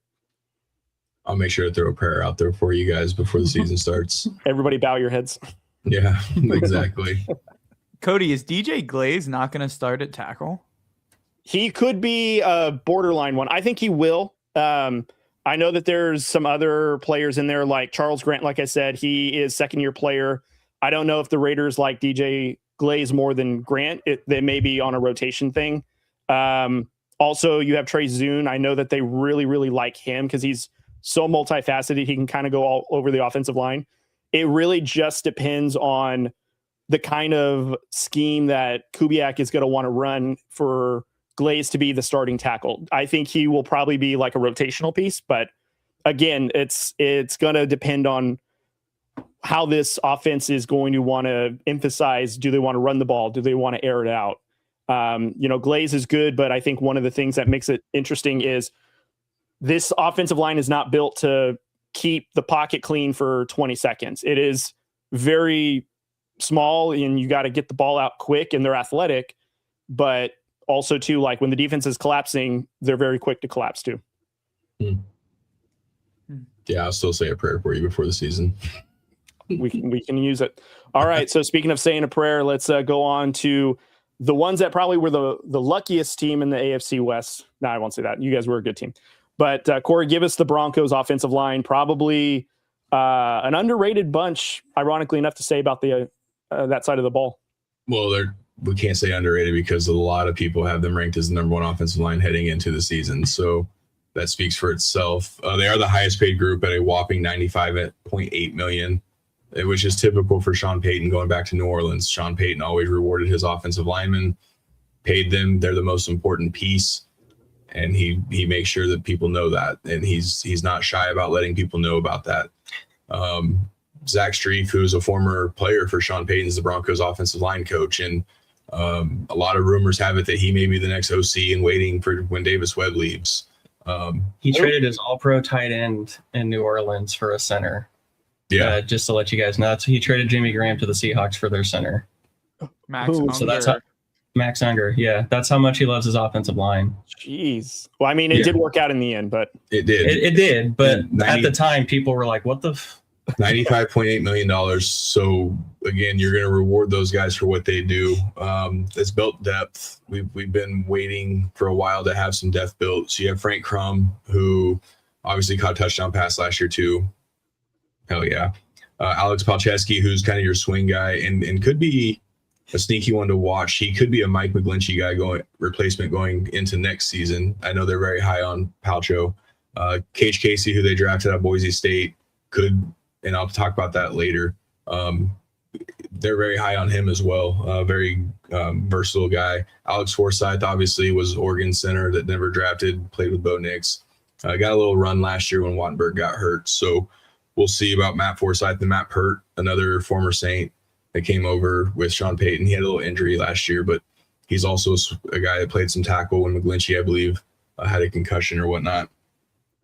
I'll make sure to throw a prayer out there for you guys before the season starts. Everybody bow your heads. Yeah, exactly. Cody, is DJ Glaze not going to start at tackle? He could be a borderline one. I think he will. I know that there's some other players in there like Charles Grant. Like I said, he is second-year player. I don't know if the Raiders like DJ Glaze more than Grant. They may be on a rotation thing. Also, you have Trey Zune. I know that they really, really like him because he's so multifaceted. He can kind of go all over the offensive line. It really just depends on the kind of scheme that Kubiak is going to want to run for Glaze to be the starting tackle. I think he will probably be like a rotational piece, but again, it's going to depend on how this offense is going to want to emphasize. Do they want to run the ball? Do they want to air it out? Glaze is good, but I think one of the things that makes it interesting is this offensive line is not built to keep the pocket clean for 20 seconds. It is very small, and you got to get the ball out quick, and they're athletic, but also too, like when the defense is collapsing, they're very quick to collapse too. Yeah, I'll still say a prayer for you before the season. We can use it. All right. So speaking of saying a prayer, let's go on to the ones that probably were the luckiest team in the AFC West. No, I won't say that. You guys were a good team. But Corey, give us the Broncos offensive line. Probably an underrated bunch, ironically enough, to say about the that side of the ball. Well, we can't say underrated because a lot of people have them ranked as the number one offensive line heading into the season. So that speaks for itself. They are the highest paid group at a whopping $95.8 million, which is typical for Sean Payton going back to New Orleans. Sean Payton always rewarded his offensive linemen, paid them. They're the most important piece. And he makes sure that people know that. And he's not shy about letting people know about that. Zach Strief, who is a former player for Sean Payton, is the Broncos offensive line coach. And a lot of rumors have it that he may be the next OC and waiting for when Davis Webb leaves. He traded his all-pro tight end in New Orleans for a center. Yeah. Just to let you guys know. So he traded Jimmy Graham to the Seahawks for their center. Max Unger. So that's Max Unger. Yeah. That's how much he loves his offensive line. Jeez. Well, I mean, it did work out in the end, but it did. It did. But at the time, people were like, what the $95.8 million. So again, you're going to reward those guys for what they do. It's built depth. We've been waiting for a while to have some depth built. So you have Frank Crum, who obviously caught a touchdown pass last year too. Hell yeah. Alex Palczewski, who's kind of your swing guy and could be a sneaky one to watch. He could be a Mike McGlinchey replacement going into next season. I know they're very high on Palcho. Cage Casey, who they drafted at Boise State, could, and I'll talk about that later. They're very high on him as well. Very versatile guy. Alex Forsythe obviously was Oregon center that never drafted, played with Bo Nix. Got a little run last year when Wattenberg got hurt. So we'll see about Matt Forsythe and Matt Pert, another former Saint that came over with Sean Payton. He had a little injury last year, but he's also a guy that played some tackle when McGlinchey, I believe, had a concussion or whatnot.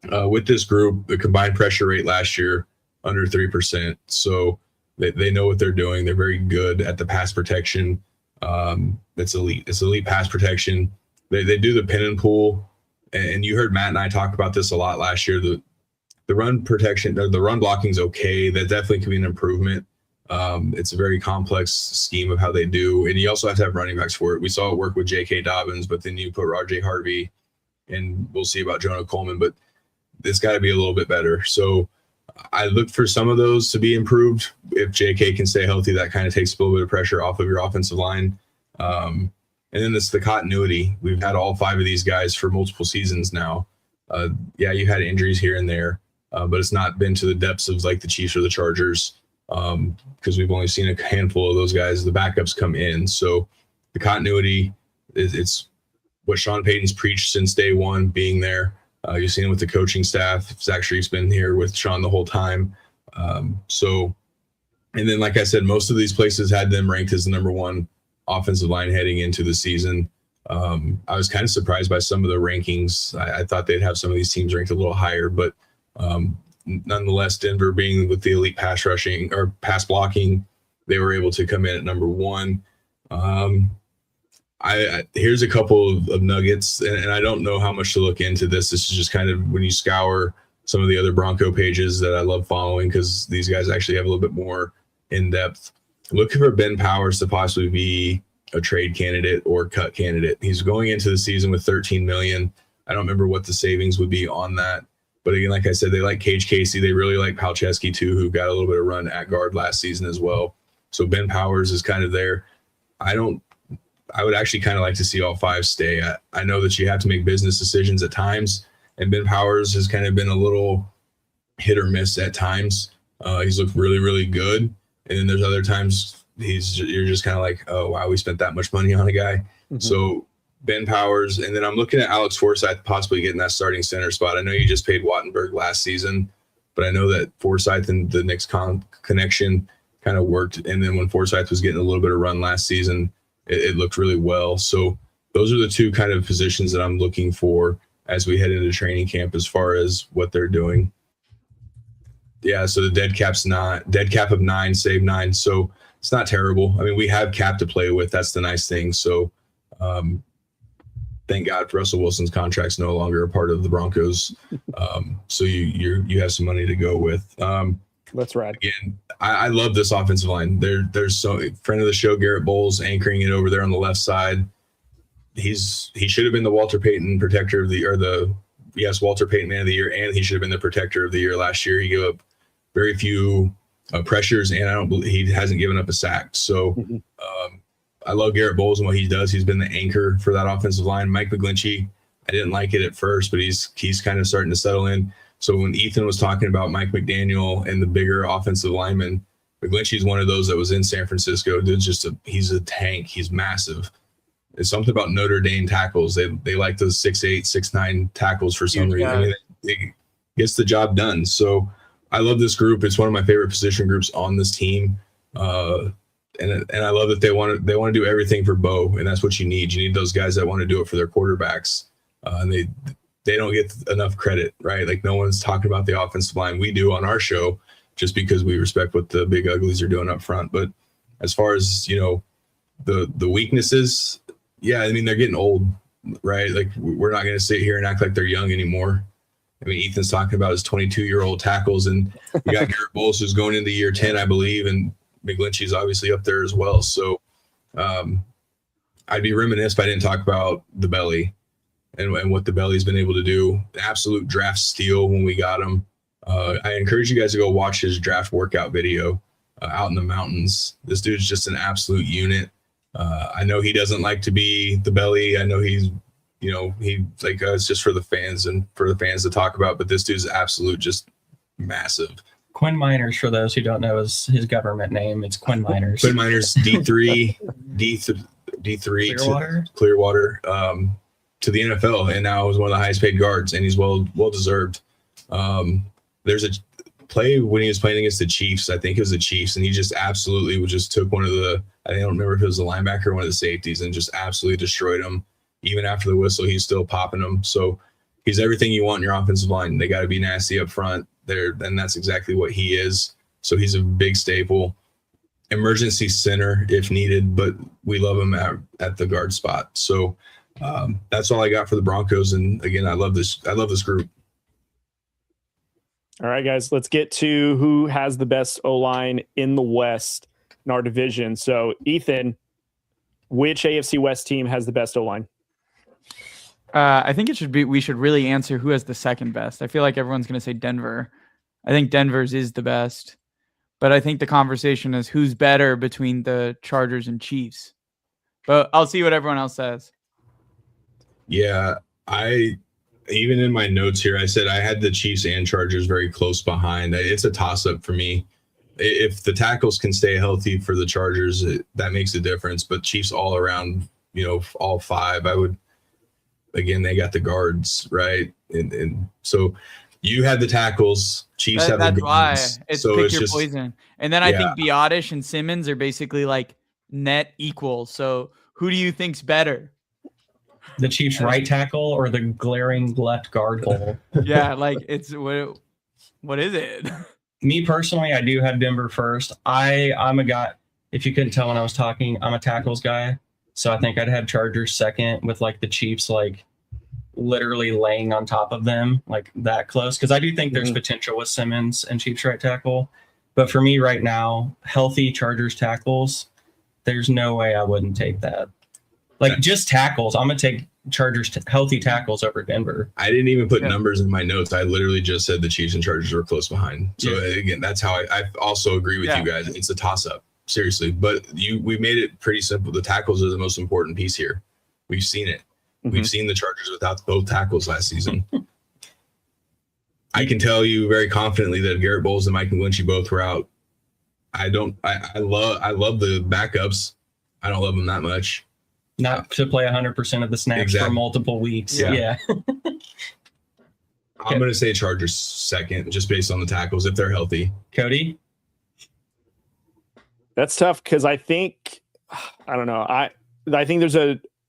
With this group, the combined pressure rate last year, under 3%. So they know what they're doing. They're very good at the pass protection. It's elite. It's elite pass protection. They do the pin and pull. And you heard Matt and I talk about this a lot last year. The run protection, the run blocking is okay. That definitely can be an improvement. It's a very complex scheme of how they do. And you also have to have running backs for it. We saw it work with J.K. Dobbins, but then you put R.J. Harvey, and we'll see about Jonah Coleman. But it's got to be a little bit better. So I look for some of those to be improved. If JK can stay healthy, that kind of takes a little bit of pressure off of your offensive line. And then it's the continuity. We've had all 5 of these guys for multiple seasons now. Yeah, you had injuries here and there, but it's not been to the depths of like the Chiefs or the Chargers because we've only seen a handful of those guys. The backups come in. So the continuity, it's what Sean Payton's preached since day one, being there. You've seen it with the coaching staff. Zach Shreef's been here with Sean the whole time. And then, like I said, most of these places had them ranked as the number one offensive line heading into the season. I was kind of surprised by some of the rankings. I thought they'd have some of these teams ranked a little higher, but nonetheless, Denver being with the elite pass rushing or pass blocking, they were able to come in at number one. Here's a couple of nuggets, and I don't know how much to look into this. This is just kind of when you scour some of the other Bronco pages that I love following because these guys actually have a little bit more in depth. Looking for Ben Powers to possibly be a trade candidate or cut candidate. He's going into the season with $13 million. I don't remember what the savings would be on that. But again, like I said, they like Cage Casey. They really like Palczewski too, who got a little bit of run at guard last season as well. So Ben Powers is kind of there. I would actually kind of like to see all 5 stay. I know that you have to make business decisions at times, and Ben Powers has kind of been a little hit or miss at times. He's looked really, really good. And then there's other times you're just kind of like, oh, wow, we spent that much money on a guy. Mm-hmm. So Ben Powers, and then I'm looking at Alex Forsythe possibly getting that starting center spot. I know you just paid Wattenberg last season, but I know that Forsythe and the Knicks connection kind of worked. And then when Forsythe was getting a little bit of run last season, it looked really well. So those are the 2 kind of positions that I'm looking for as we head into training camp as far as what they're doing. Yeah, so the dead cap of 9, save 9. So it's not terrible. I mean, we have cap to play with. That's the nice thing. So thank God Russell Wilson's contract's no longer a part of the Broncos. So you have some money to go with. That's right. Again, I love this offensive line. There's so friend of the show, Garrett Bowles, anchoring it over there on the left side. He should have been the Walter Payton protector of the Walter Payton man of the year, and he should have been the protector of the year last year. He gave up very few pressures, and he hasn't given up a sack. So I love Garrett Bowles and what he does. He's been the anchor for that offensive line. Mike McGlinchey, I didn't like it at first, but he's kind of starting to settle in. So when Ethan was talking about Mike McDaniel and the bigger offensive lineman, McGlinchey's one of those that was in San Francisco. Dude's he's a tank. He's massive. It's something about Notre Dame tackles. They like those 6'8", 6'9" tackles for some reason. I mean, it gets the job done. So I love this group. It's one of my favorite position groups on this team. And I love that they want to do everything for Bo, and that's what you need. You need those guys that want to do it for their quarterbacks. And they don't get enough credit, right? Like no one's talking about the offensive line. We do on our show just because we respect what the big uglies are doing up front. But as far as, the weaknesses, yeah, I mean, they're getting old, right? Like we're not going to sit here and act like they're young anymore. I mean, Ethan's talking about his 22-year-old tackles, and you got Garrett Bowles who's going into year 10, I believe, and McGlinchey's obviously up there as well. So I'd be remiss if I didn't talk about the belly and what the belly's been able to do. Absolute draft steal when we got him. I encourage you guys to go watch his draft workout video out in the mountains. This dude's just an absolute unit. I know he doesn't like to be the belly. I know he's, it's just for the fans and for the fans to talk about, but this dude's absolute just massive. Quinn Miners, for those who don't know, is his government name. It's Quinn Miners. Quinn Miners, D3 Clearwater to the NFL, and now is one of the highest paid guards, and he's well deserved. There's a play when he was playing against the Chiefs. I think it was the Chiefs, and he just absolutely just took one of the, I don't remember if it was the linebacker or one of the safeties, and just absolutely destroyed him. Even after the whistle, he's still popping them. So he's everything you want in your offensive line. They got to be nasty up front there, and that's exactly what he is. So he's a big staple. Emergency center if needed, but we love him at the guard spot. So that's all I got for the Broncos. And again, I love this group. All right, guys, let's get to who has the best O-line in the West in our division. So, Ethan, which AFC West team has the best O-line? I think we should really answer who has the second best. I feel like everyone's going to say Denver. I think Denver's is the best. But I think the conversation is who's better between the Chargers and Chiefs. But I'll see what everyone else says. Yeah, even in my notes here, I said I had the Chiefs and Chargers very close behind. It's a toss-up for me. If the tackles can stay healthy for the Chargers, that makes a difference. But Chiefs all around, all five, again, they got the guards, right? And so you had the tackles. Chiefs have the guards. That's why. It's pick your poison. And then I think Biotish and Simmons are basically like net equal. So who do you think's better? The Chiefs' right tackle or the glaring left guard hole? Yeah, like it's what is it? Me personally, I do have Denver first. I'm a guy, if you couldn't tell when I was talking, I'm a tackles guy. So I think I'd have Chargers second with like the Chiefs like literally laying on top of them like that close. Because I do think there's potential with Simmons and Chiefs right tackle. But for me right now, healthy Chargers tackles, there's no way I wouldn't take that. Like just tackles, I'm going to take Chargers healthy tackles over Denver. I didn't even put numbers in my notes. I literally just said the Chiefs and Chargers were close behind. So again, that's how I also agree with you guys. It's a toss-up, seriously. But we made it pretty simple. The tackles are the most important piece here. We've seen it. We've seen the Chargers without both tackles last season. I can tell you very confidently that if Garrett Bowles and Mike McGlinchey both were out, I love the backups. I don't love them that much. Not to play 100% of the snaps for multiple weeks. Yeah. I'm going to say Chargers second, just based on the tackles, if they're healthy. Cody? That's tough because I think, I don't know. I think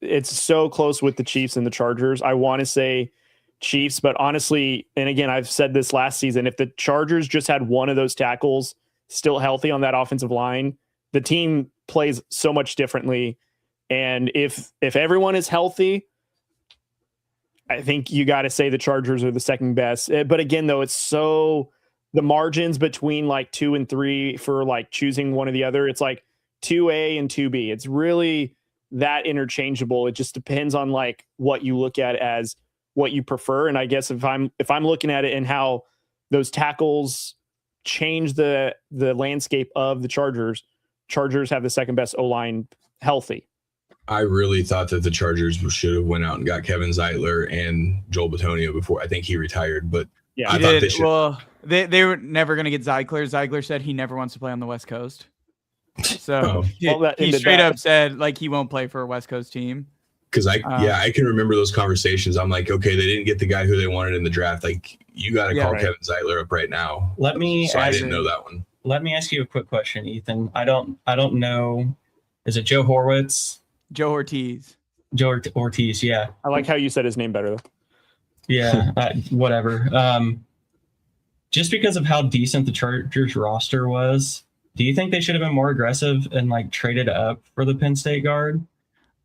it's so close with the Chiefs and the Chargers. I want to say Chiefs, but honestly, and again, I've said this last season, if the Chargers just had one of those tackles still healthy on that offensive line, the team plays so much differently. And if everyone is healthy, I think you got to say the Chargers are the second best. But again, though, it's so the margins between like 2 and 3 for like choosing one or the other. It's like 2A and 2B. It's really that interchangeable. It just depends on like what you look at as what you prefer. And I guess if I'm looking at it and how those tackles change the landscape of the Chargers have the second best O-line healthy. I really thought that the Chargers should have went out and got Kevin Zeitler and Joel Bitonio before. I think he retired, but yeah, I thought they should. Well, they were never going to get Zeitler. Zeitler said he never wants to play on the West Coast. So he straight up said like he won't play for a West Coast team. Because I can remember those conversations. I'm like, okay, they didn't get the guy who they wanted in the draft. Like, you got to call Kevin Zeitler up right now. I didn't know that one. Let me ask you a quick question, Ethan. I don't know. Is it Joe Horwitz? Joe Ortiz. Joe Ortiz, yeah. I like how you said his name better, though. Yeah, whatever. Just because of how decent the Chargers roster was, do you think they should have been more aggressive and like traded up for the Penn State guard?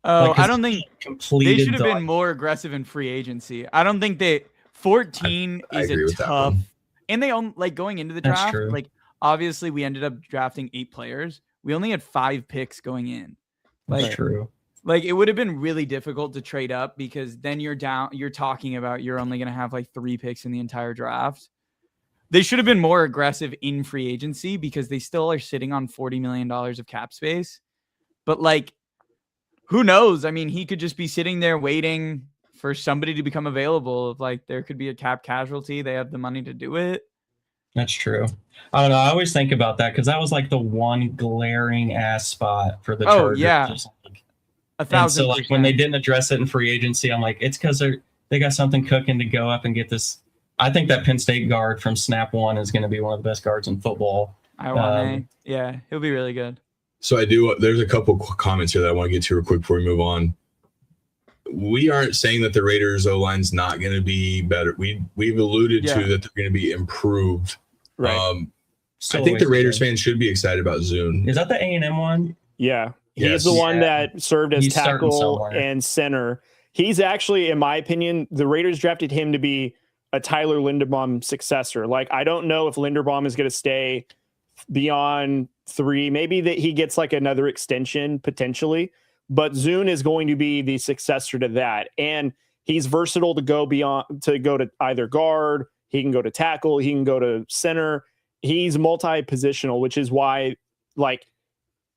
Oh, like, I don't think they should have been more aggressive in free agency. I don't think 14 is a tough, and they own like going into the draft. Like obviously we ended up drafting 8 players. We only had 5 picks going in. Like, that's true. Like it would have been really difficult to trade up because then you're talking about you're only going to have like 3 picks in the entire draft. They should have been more aggressive in free agency because they still are sitting on $40 million of cap space. But like, who knows? I mean, he could just be sitting there waiting for somebody to become available. Like there could be a cap casualty. They have the money to do it. That's true. I don't know. I always think about that because that was like the one glaring ass spot for the Chargers. Yeah. Just like, 1,000%. So like when they didn't address it in free agency, I'm like, it's because they got something cooking to go up and get this. I think that Penn State guard from snap one is going to be one of the best guards in football. Yeah, he'll be really good. So there's a couple comments here that I want to get to real quick before we move on. We aren't saying that the Raiders O-line's not going to be better. We've alluded to that they're going to be improved. Right. I think the Raiders fans should be excited about Zune. Is that the A&M one? Yeah. He's the one that served as tackle and center. He's actually, in my opinion, the Raiders drafted him to be a Tyler Linderbaum successor. Like, I don't know if Linderbaum is going to stay beyond 3. Maybe that he gets like another extension potentially, but Zune is going to be the successor to that. And he's versatile to go to either guard. He can go to tackle. He can go to center. He's multi-positional, which is why like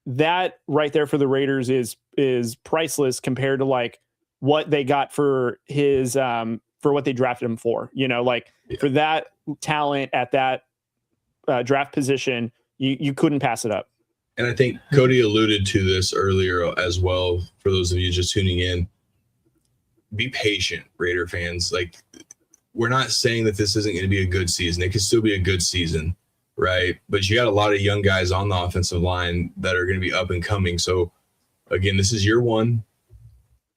that right there for the Raiders is priceless compared to like what they got for his for what they drafted him for, for that talent at that draft position, you couldn't pass it up. And I think Cody alluded to this earlier as well. For those of you just tuning in, be patient, Raider fans. Like, we're not saying that this isn't going to be a good season. It could still be a good season, right? But you got a lot of young guys on the offensive line that are going to be up and coming. So, again, this is year one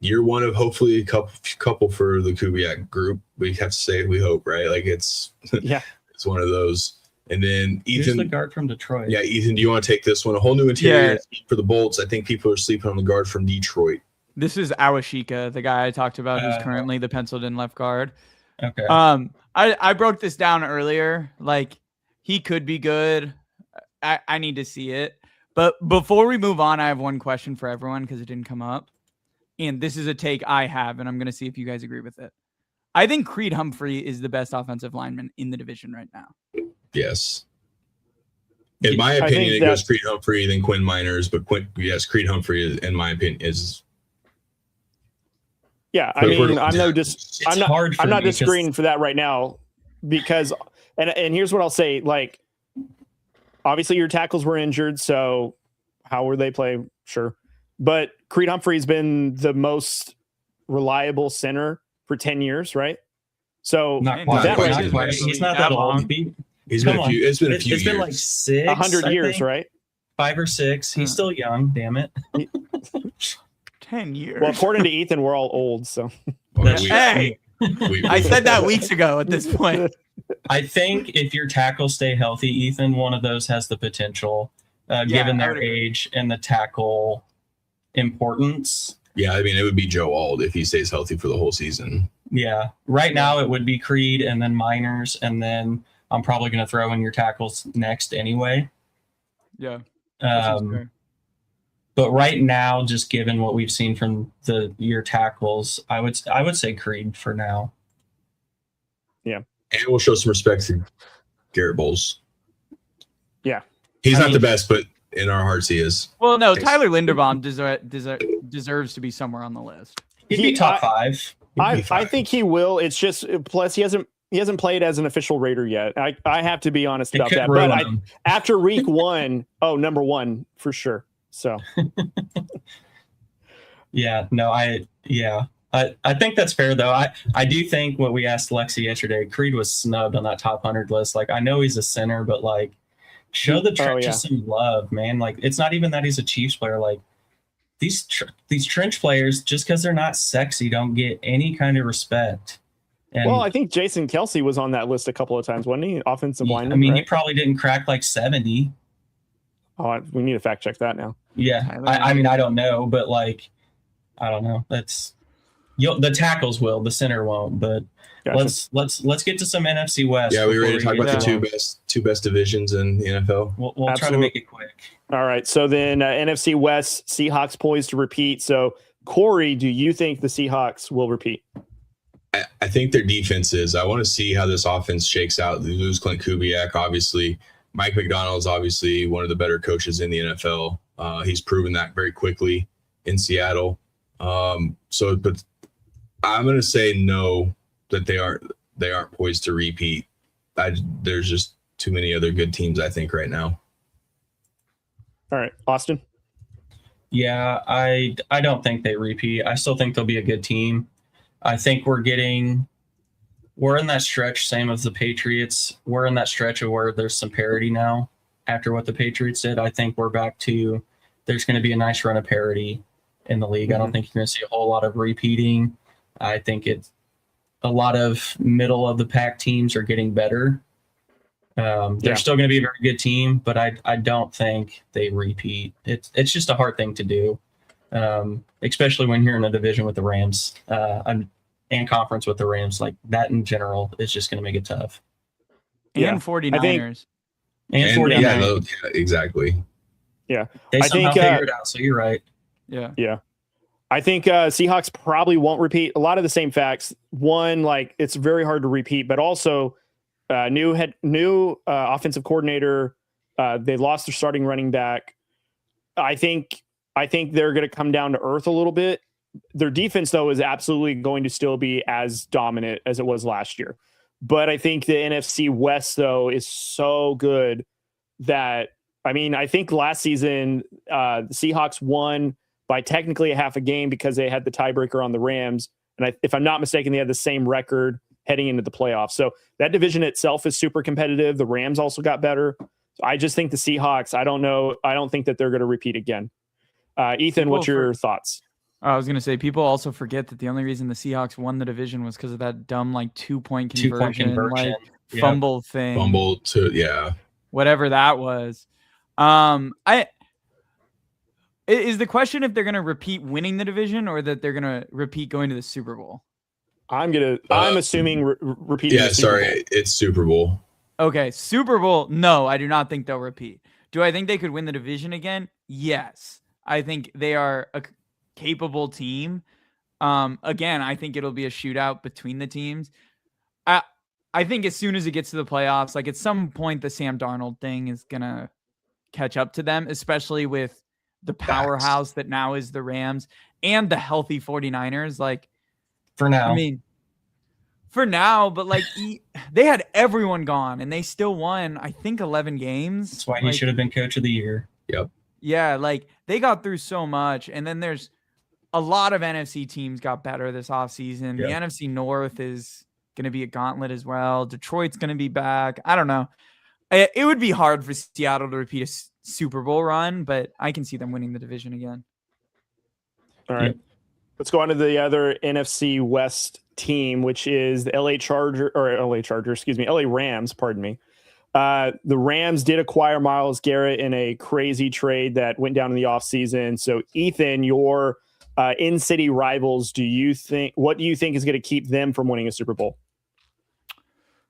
of hopefully a couple for the Kubiak group. We have to say we hope, right? Like it's one of those. And then Ethan, the guard from Detroit. Yeah, Ethan, do you want to take this one? A whole new interior for the Bolts. I think people are sleeping on the guard from Detroit. This is Awashika, the guy I talked about, who's currently the penciled in left guard. Okay. I broke this down earlier. Like, he could be good. I need to see it. But before we move on, I have one question for everyone because it didn't come up. And this is a take I have, and I'm going to see if you guys agree with it. I think Creed Humphrey is the best offensive lineman in the division right now. Yes. In my opinion, it goes Creed Humphrey, then Quinn Miners. But Creed Humphrey, in my opinion, is. Yeah, I mean, I'm not disagreeing for that right now because, and here's what I'll say. Like, obviously your tackles were injured, so how were they play? Sure. But Creed Humphrey's been the most reliable center for 10 years, right? So he's not that long. It's been a few years. It's been like 100 years, right? 5 or 6. He's still young, damn it. 10 years. Well, according to Ethan, we're all old, so. I said that weeks ago at this point. I think if your tackles stay healthy, Ethan, one of those has the potential, given their age and the tackle importance. Yeah, I mean, it would be Joe Ald if he stays healthy for the whole season. Yeah. Right now, it would be Creed and then Miners and then I'm probably going to throw in your tackles next anyway. Yeah. But right now, just given what we've seen from your tackles, I would say Creed for now. Yeah. And we'll show some respect to Garrett Bowles. Yeah. He's not the best, but in our hearts he is. Well, no, Tyler Linderbaum deserves to be somewhere on the list. He'd be top 5. I think he will. It's just, plus he hasn't played as an official Raider yet. I have to be honest about that. But after week 1, number 1 for sure. So I think that's fair though. I do think what we asked Lexi yesterday, Creed was snubbed on that top 100 list. Like, I know he's a center, but like, show the trenches some love, man. Like, it's not even that he's a Chiefs player. Like, these trench players, just because they're not sexy, don't get any kind of respect. And, well, I think Jason Kelsey was on that list a couple of times, wasn't he? Offensive lineman. I mean, right? He probably didn't crack like 70. Oh, we need to fact check that now. Yeah, I mean, I don't know, but like, I don't know. That's the tackles will, the center won't. But gotcha. let's get to some NFC West. Yeah, we ready to talk about the two best divisions in the NFL. We'll try to make it quick. All right, so then NFC West, Seahawks poised to repeat. So Corey, do you think the Seahawks will repeat? I think their defense is. I want to see how this offense shakes out. They lose Clint Kubiak, obviously. Mike McDonald's obviously one of the better coaches in the NFL. He's proven that very quickly in Seattle. But I'm going to say no, that they aren't poised to repeat. There's just too many other good teams, I think, right now. All right, Austin. Yeah, I don't think they repeat. I still think they'll be a good team. I think we're in that stretch, same as the Patriots. We're in that stretch of where there's some parity now after what the Patriots did. I think we're back to, there's going to be a nice run of parity in the league. I don't think you're going to see a whole lot of repeating. I think it's a lot of middle of the pack teams are getting better. They're still going to be a very good team, but I don't think they repeat. It's just a hard thing to do, especially when you're in a division with the Rams and conference with the Rams. Like, that in general is just going to make it tough. And 49ers. And 49ers. Yeah, exactly. Yeah. They somehow figure it out, so you're right. Yeah. Yeah. I think Seahawks probably won't repeat. A lot of the same facts. One, like, it's very hard to repeat, but also new offensive coordinator. They lost their starting running back. I think they're going to come down to earth a little bit. Their defense, though, is absolutely going to still be as dominant as it was last year. But I think the NFC West, though, is so good that, I mean, I think last season the Seahawks won by technically a half a game because they had the tiebreaker on the Rams. And if I'm not mistaken, they had the same record heading into the playoffs. So that division itself is super competitive. The Rams also got better. So I just think the Seahawks, I don't think that they're going to repeat again. Ethan, what's your thoughts? I was going to say, people also forget that the only reason the Seahawks won the division was because of that dumb, like, two-point conversion. Like, fumble thing. Fumble to, yeah. Whatever that was. Is the question if they're going to repeat winning the division or that they're going to repeat going to the Super Bowl? I'm assuming repeating. Yeah, sorry, it's Super Bowl. Okay, Super Bowl. No, I do not think they'll repeat. Do I think they could win the division again? Yes. I think they are a capable team. Again, I think it'll be a shootout between the teams. I think as soon as it gets to the playoffs, like, at some point the Sam Darnold thing is going to catch up to them, especially with the powerhouse that now is the Rams and the healthy 49ers. Like, for now, I mean, for now, but like they had everyone gone and they still won, I think, 11 games. That's why he should have been coach of the year. Yep. Yeah. Like, they got through so much. And then there's a lot of NFC teams got better this offseason. Yep. The NFC North is going to be a gauntlet as well. Detroit's going to be back. I don't know. It would be hard for Seattle to repeat a Super Bowl run, but I can see them winning the division again. All right. Yeah. Let's go on to the other NFC West team, which is the LA Rams, pardon me. The Rams did acquire Myles Garrett in a crazy trade that went down in the offseason. So, Ethan, your in-city rivals, what do you think is going to keep them from winning a Super Bowl?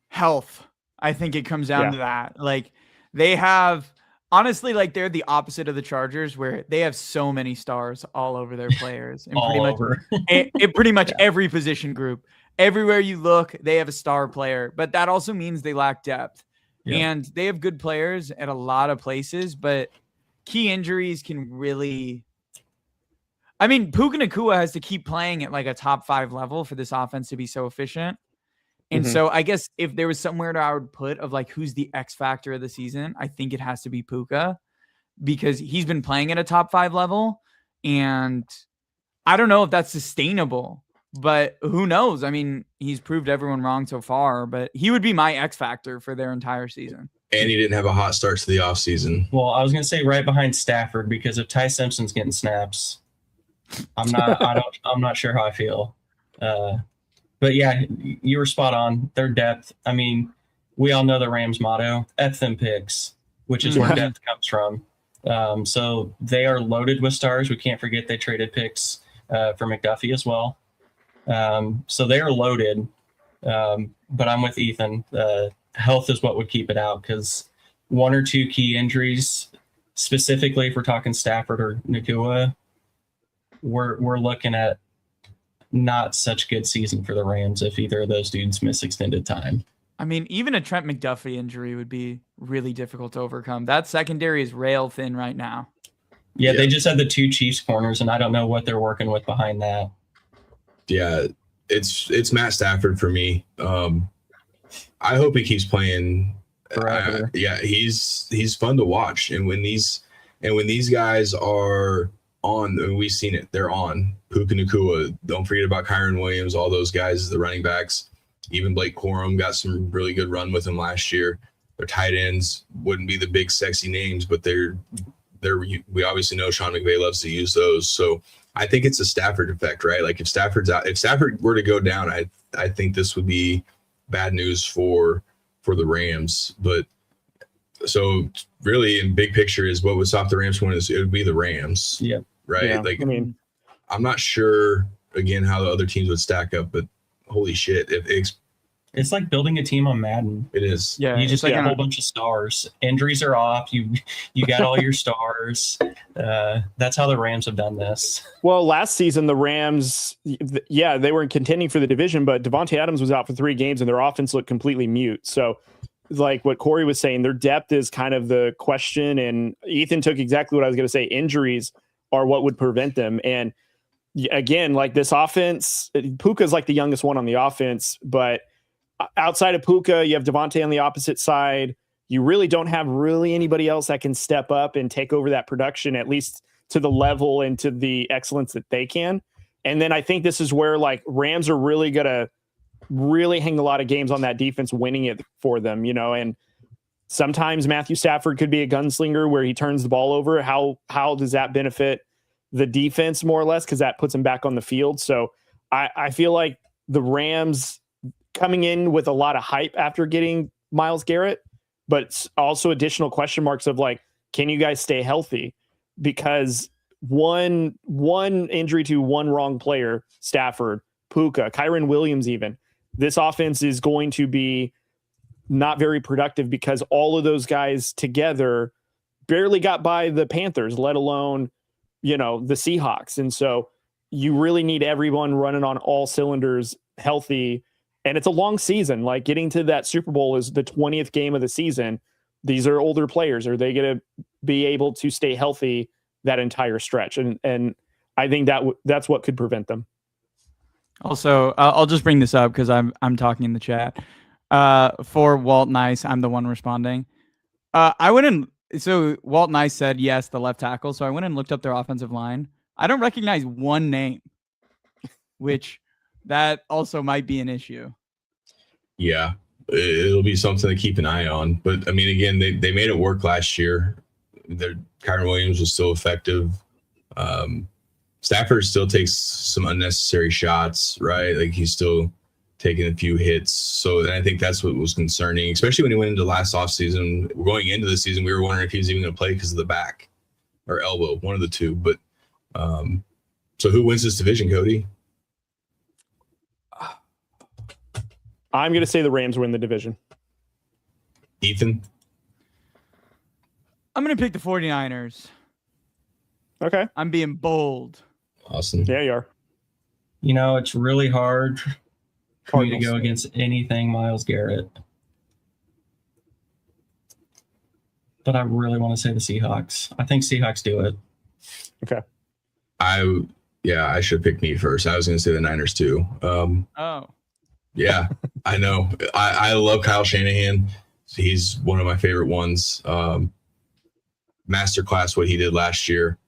Health. I think it comes down to that. Like they have honestly, like they're the opposite of the Chargers, where they have so many stars all over their players, and pretty much every position group. Everywhere you look, they have a star player, but that also means they lack depth. And they have good players at a lot of places, but key injuries can really. I mean, Puka Nacua has to keep playing at like a top 5 level for this offense to be so efficient. And so I guess if there was somewhere I would put of like who's the X factor of the season, I think it has to be Puka, because he's been playing at a top 5 level. And I don't know if that's sustainable, but who knows? I mean, he's proved everyone wrong so far, but he would be my X factor for their entire season. And he didn't have a hot start to the offseason. Well, I was going to say right behind Stafford, because if Ty Simpson's getting snaps, I'm not sure how I feel. But yeah, you were spot on. Their depth. I mean, we all know the Rams motto, F them picks, which is where depth comes from. So they are loaded with stars. We can't forget they traded picks for McDuffie as well. So they are loaded. But I'm with Ethan. Health is what would keep it out, because 1 or 2 key injuries, specifically if we're talking Stafford or Nacua, we're looking at not such good season for the Rams if either of those dudes miss extended time. I mean, even a Trent McDuffie injury would be really difficult to overcome. That secondary is rail thin right now. Yeah, they just had the 2 Chiefs corners, and I don't know what they're working with behind that. Yeah, it's Matt Stafford for me. I hope he keeps playing. He's fun to watch, and when these guys are on, and we've seen it, they're on. Puka Nacua, don't forget about Kyron Williams, all those guys, the running backs. Even Blake Corum got some really good run with him last year. Their tight ends wouldn't be the big sexy names, but we obviously know Sean McVay loves to use those. So I think it's a Stafford effect, right? Like if Stafford were to go down, I think this would be bad news for the Rams. But so really in big picture is what would stop the Rams from winning this? It would be the Rams. Yeah. Right. Yeah, like, I mean, I'm not sure again how the other teams would stack up, but holy shit. It's like building a team on Madden. It is. Yeah. You just get a whole bunch of stars. Injuries are off. You got all your stars. That's how the Rams have done this. Well, last season, the Rams, they were contending for the division, but Devontae Adams was out for 3 games and their offense looked completely mute. So like what Corey was saying, their depth is kind of the question. And Ethan took exactly what I was going to say. Injuries are what would prevent them. And again, like this offense, Puka's like the youngest one on the offense, but outside of Puka, you have Devontae on the opposite side. You really don't have anybody else that can step up and take over that production, at least to the level and to the excellence that they can. And then I think this is where like Rams are really going to really hang a lot of games on that defense, winning it for them, and sometimes Matthew Stafford could be a gunslinger where he turns the ball over. How does that benefit the defense more or less? Because that puts him back on the field. So I feel like the Rams coming in with a lot of hype after getting Myles Garrett, but also additional question marks of like, can you guys stay healthy? Because one injury to one wrong player, Stafford, Puka, Kyron Williams, even this offense is going to be not very productive because all of those guys together barely got by the Panthers, let alone, the Seahawks. And so you really need everyone running on all cylinders healthy. And it's a long season. Like getting to that Super Bowl is the 20th game of the season. These are older players. Are they going to be able to stay healthy that entire stretch? And I think that's what could prevent them. Also, I'll just bring this up because I'm talking in the chat. For Walt Nice, I'm the one responding. So Walt Nice said yes, the left tackle. So I went and looked up their offensive line. I don't recognize one name, which that also might be an issue. Yeah, it'll be something to keep an eye on. But I mean, again, they made it work last year. Kyron Williams was still effective. Stafford still takes some unnecessary shots, right? Like he's still taking a few hits. So I think that's what was concerning, especially when he went into last offseason. Going into the season, we were wondering if he was even going to play because of the back or elbow, one of the two. But so who wins this division, Cody? I'm going to say the Rams win the division. Ethan? I'm going to pick the 49ers. Okay. I'm being bold. Awesome. Yeah, you are. You know, it's really hard for me to go against anything Myles Garrett. But I really want to say the Seahawks. I think Seahawks do it. Okay. I should pick me first. I was going to say the Niners too. Yeah, I know. I love Kyle Shanahan. He's one of my favorite ones. Masterclass what he did last year.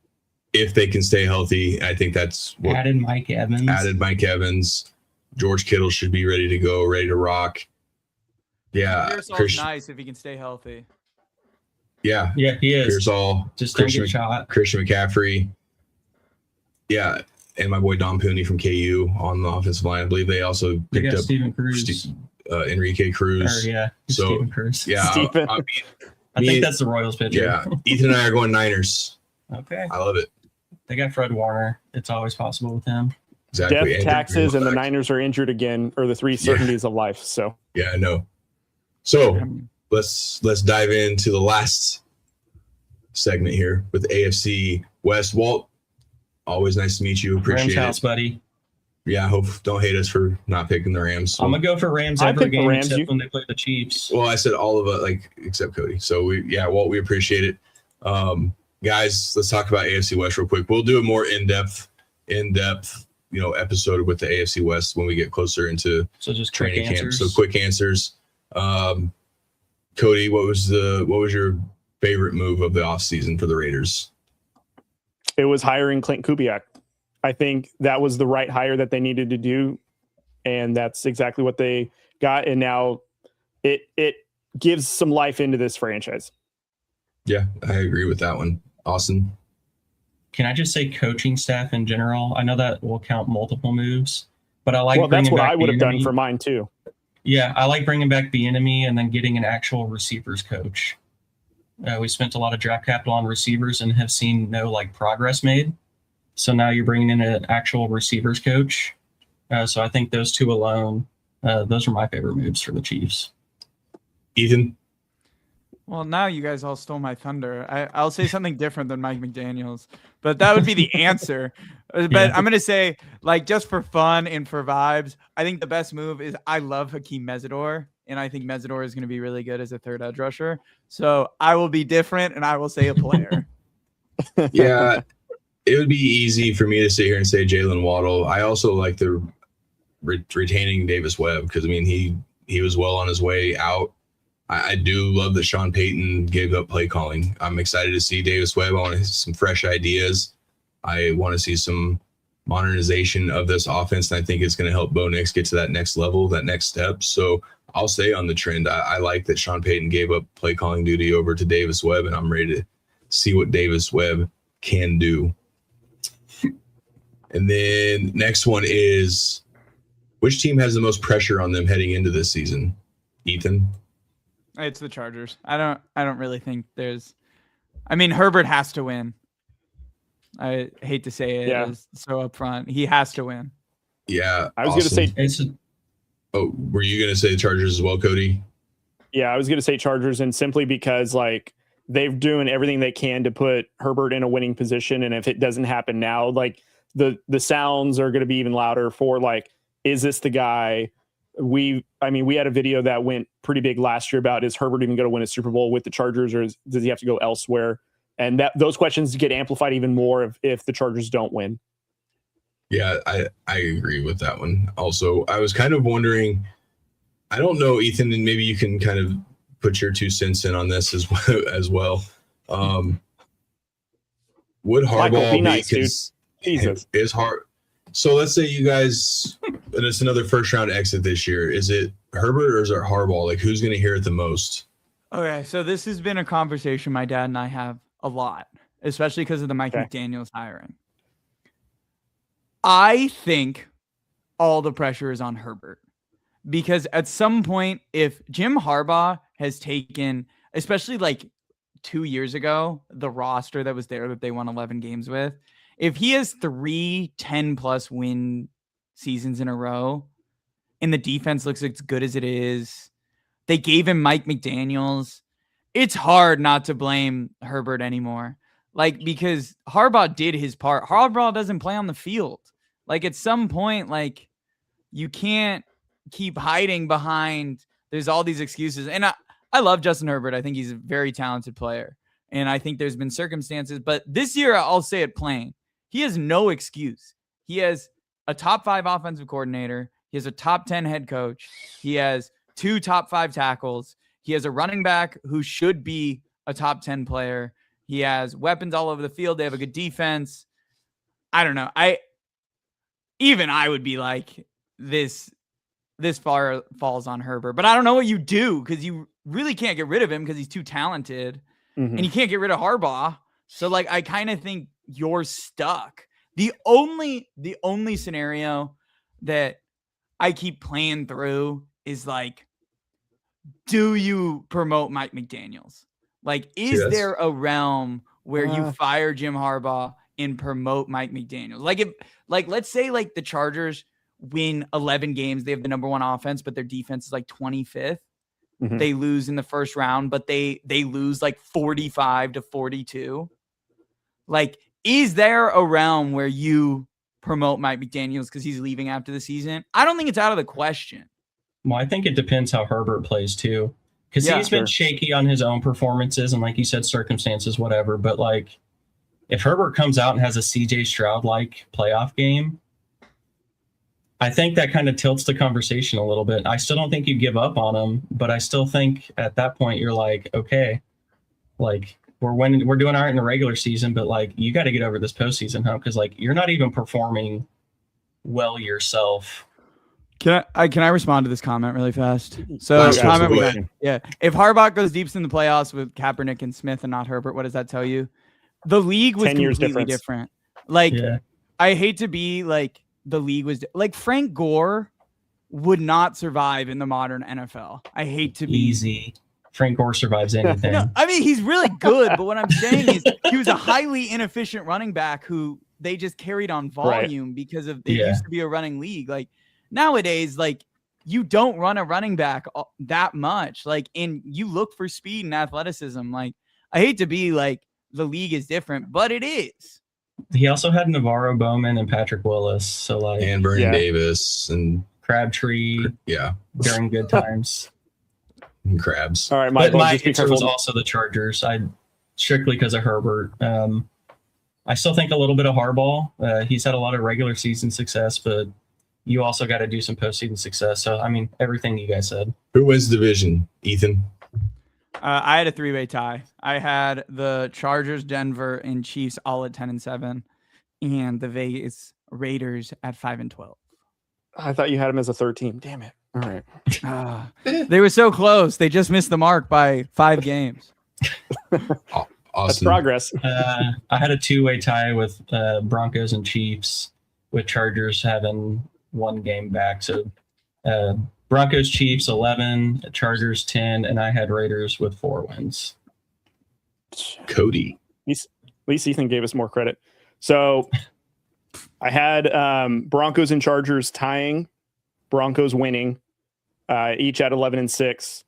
If they can stay healthy, I think that's what added Mike Evans. George Kittle should be ready to go, ready to rock. Yeah, Pearsall's nice if he can stay healthy. Yeah, he is. Pearsall, just Christian McCaffrey. Yeah, and my boy Dom Pooney from KU on the offensive line. I believe they also picked up Stephen Cruz, Enrique Cruz. Stephen Cruz. Yeah, I think that's the Royals pitcher. Yeah, Ethan and I are going Niners. Okay, I love it. They got Fred Warner. It's always possible with him. Exactly. Death, taxes, and the Niners are injured again, or the three certainties of life. So yeah, I know. So let's dive into the last segment here with AFC West. Walt, always nice to meet you. Appreciate Rams it, house, buddy. Yeah, I hope don't hate us for not picking the Rams. So. I'm gonna go for Rams every game except when they play the Chiefs. Well, I said all of it, except Cody. So Walt, we appreciate it. Guys, let's talk about AFC West real quick. We'll do a more in-depth, episode with the AFC West when we get closer into training camp. So quick answers. Cody, what was your favorite move of the offseason for the Raiders? It was hiring Clint Kubiak. I think that was the right hire that they needed to do, and that's exactly what they got. And now it gives some life into this franchise. Yeah, I agree with that one. Austin? Can I just say coaching staff in general? I know that will count multiple moves, but I like. Well, that's what I would have done for mine too. Yeah, I like bringing back Bieniemy and then getting an actual receivers coach. We spent a lot of draft capital on receivers and have seen no progress made. So now you're bringing in an actual receivers coach. So I think those two alone, those are my favorite moves for the Chiefs. Ethan? Well, now you guys all stole my thunder. I'll say something different than Mike McDaniels, but that would be the answer. But yeah. I'm going to say, just for fun and for vibes, I think the best move is I love Hakeem Mesidor, and I think Mesidor is going to be really good as a third edge rusher. So I will be different, and I will say a player. Yeah, it would be easy for me to sit here and say Jalen Waddle. I also like the retaining Davis Webb because, he was well on his way out. I do love that Sean Payton gave up play calling. I'm excited to see Davis Webb. I want to see some fresh ideas. I want to see some modernization of this offense, and I think it's going to help Bo Nix get to that next level, that next step. So I'll stay on the trend. I like that Sean Payton gave up play calling duty over to Davis Webb, and I'm ready to see what Davis Webb can do. And then next one is, which team has the most pressure on them heading into this season? Ethan? It's the Chargers. I don't really think there's. Herbert has to win. I hate to say it so upfront. He has to win. Yeah, I was going to say. Were you going to say the Chargers as well, Cody? Yeah, I was going to say Chargers, and simply because they're doing everything they can to put Herbert in a winning position, and if it doesn't happen now, the sounds are going to be even louder for is this the guy? We had a video that went pretty big last year about, is Herbert even going to win a Super Bowl with the Chargers, or does he have to go elsewhere? And those questions get amplified even more if the Chargers don't win. Yeah, I agree with that one. Also, I was kind of wondering, I don't know, Ethan, and maybe you can kind of put your 2 cents in on this as well. Would Harbaugh be nice, dude? Jesus. Is hard. So let's say you guys, and it's another first round exit this year. Is it Herbert or is it Harbaugh? Who's going to hear it the most? Okay, so this has been a conversation my dad and I have a lot, especially because of the Mike McDaniels hiring. I think all the pressure is on Herbert because at some point, if Jim Harbaugh has taken, especially 2 years ago, the roster that was there that they won 11 games with, if he has 3 10+ win seasons in a row and the defense looks as good as it is, They gave him Mike McDaniels. It's hard not to blame Herbert anymore. Like, because Harbaugh did his part. Harbaugh doesn't play on the field. Like, at some point, like, you can't keep hiding behind there's all these excuses. And I love Justin Herbert. I think he's a very talented player. And I think there's been circumstances. But this year, I'll say it plain. He has no excuse. He has a top 5 offensive coordinator. He has a top 10 head coach. He has 2 top 5 tackles. He has a running back who should be a top 10 player. He has weapons all over the field. They have a good defense. I don't know. I would be like, this far falls on Herbert. But I don't know what you do, because you really can't get rid of him because he's too talented. Mm-hmm. And you can't get rid of Harbaugh. So, like, I kind of think you're stuck. The only scenario that I keep playing through is, like, do you promote Mike McDaniels? Like, is there a realm where you fire Jim Harbaugh and promote Mike McDaniels? Like, if, like, let's say, like, the Chargers win 11 games, they have the number 1 offense, but their defense is like 25th. Mm-hmm. They lose in the first round, but they lose like 45-42. Like, is there a realm where you promote Mike McDaniels because he's leaving after the season? I don't think it's out of the question. Well, I think it depends how Herbert plays too, because he's been shaky on his own performances and, like you said, circumstances, whatever. But, like, if Herbert comes out and has a CJ Stroud-like playoff game, I think that kind of tilts the conversation a little bit. I still don't think you give up on him, but I still think at that point you're like, okay, like, we're doing all right in the regular season, but, like, you got to get over this postseason hump, because, like, you're not even performing well yourself. Can I respond to this comment really fast? So, if Harbaugh goes deep in the playoffs with Kaepernick and Smith and not Herbert, what does that tell you? The league was completely different. Like, I hate to be like, the league was like, Frank Gore would not survive in the modern NFL. I hate to be easy. Frank Gore survives anything. No, I mean, he's really good, but what I'm saying is he was a highly inefficient running back who they just carried on volume because of it used to be a running league. Like, nowadays, like, you don't run a running back that much. Like, and you look for speed and athleticism. Like, I hate to be like, the league is different, but it is. He also had Navarro Bowman and Patrick Willis. So, like, and Vernon Davis and Crabtree. Yeah. During good times. And Crabs. All right, Michael, but my answer was also the Chargers. Strictly because of Herbert. I still think a little bit of Harbaugh. He's had a lot of regular season success, but you also got to do some postseason success. So, I mean, everything you guys said. Who wins the division, Ethan? I had a 3-way tie. I had the Chargers, Denver, and Chiefs all at 10-7, and the Vegas Raiders at 5-12. I thought you had them as a third team. Damn it! All right, they were so close. They just missed the mark by 5 games. Awesome. That's progress. I had a 2-way tie with Broncos and Chiefs, with Chargers having 1 game back. So Broncos, Chiefs 11, Chargers 10, and I had Raiders with 4 wins. Cody. At least Ethan gave us more credit. So I had Broncos and Chargers tying, Broncos winning, each at 11-6,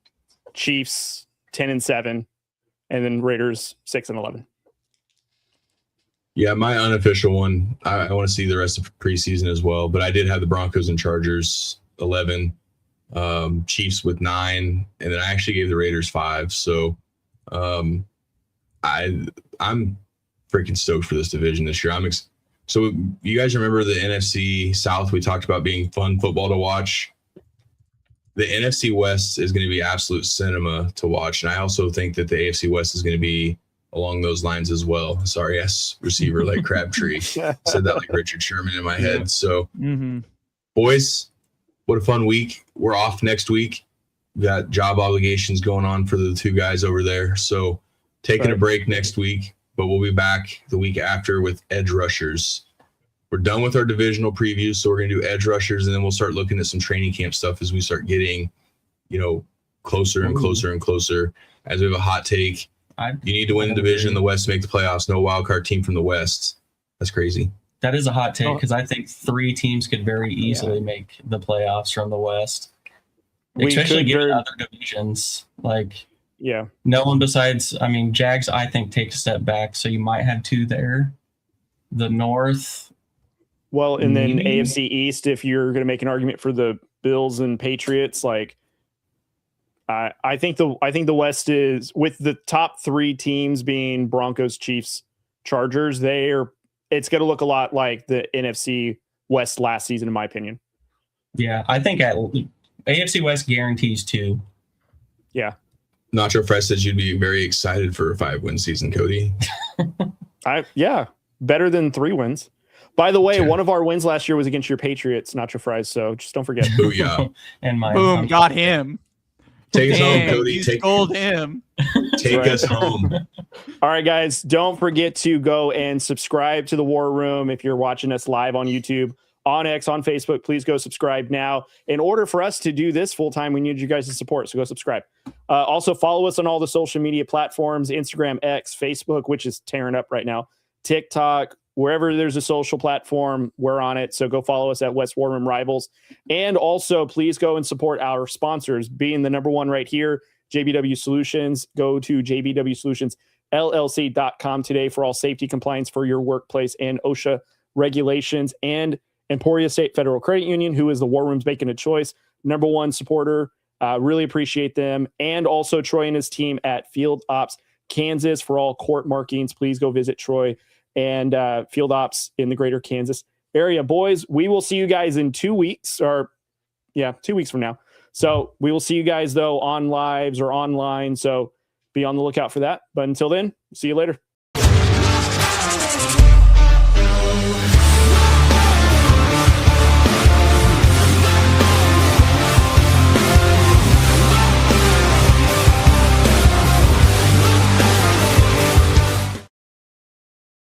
Chiefs 10-7, and then Raiders 6-11. Yeah, my unofficial one, I want to see the rest of preseason as well, but I did have the Broncos and Chargers 11, Chiefs with 9, and then I actually gave the Raiders 5. So I'm freaking stoked for this division this year. So you guys remember the NFC South we talked about being fun football to watch? The NFC West is going to be absolute cinema to watch, and I also think that the AFC West is going to be along those lines as well. Sorry, receiver like Crabtree. Said that like Richard Sherman in my head. So, boys, what a fun week. We're off next week. We got job obligations going on for the 2 guys over there. So taking a break next week, but we'll be back the week after with edge rushers. We're done with our divisional previews, so we're going to do edge rushers, and then we'll start looking at some training camp stuff as we start getting, closer and closer and closer. As we have a hot take, you need to win the division in the West to make the playoffs. No wild card team from the West. That's crazy. That is a hot take because I think 3 teams could very easily make the playoffs from the West. especially given other divisions. Like, yeah, no one besides, I mean, Jags, I think, take a step back. So you might have 2 there. The North. Well, and then maybe? AFC East, if you're going to make an argument for the Bills and Patriots, like I think the West is, with the top 3 teams being Broncos, Chiefs, Chargers, it's going to look a lot like the NFC West last season, in my opinion. Yeah, I think AFC West guarantees 2. Yeah. Nacho Fresh says you'd be very excited for a 5-win season, Cody. Better than 3 wins. By the way, one of our wins last year was against your Patriots, Nacho Fries. So just don't forget. Booyah. And mine. Boom, got him. Take us home, Cody. Scold him. Take us home. All right, guys. Don't forget to go and subscribe to the War Room if you're watching us live on YouTube, on X, on Facebook. Please go subscribe now. In order for us to do this full time, we need you guys to support. So go subscribe. Also, follow us on all the social media platforms: Instagram, X, Facebook, which is tearing up right now, TikTok. Wherever there's a social platform, we're on it. So go follow us at West War Room Rivals. And also, please go and support our sponsors, being the number one right here, JBW Solutions. Go to jbwsolutionsllc.com today for all safety compliance for your workplace and OSHA regulations. And Emporia State Federal Credit Union, who is the War Room's Bacon of Choice, number one supporter. Really appreciate them. And also Troy and his team at Field Ops Kansas for all court markings. Please go visit Troy and Field Ops in the greater Kansas area. Boys, we will see you guys in 2 weeks, 2 weeks from now. So we will see you guys, though, on lives or online. So be on the lookout for that. But until then, see you later.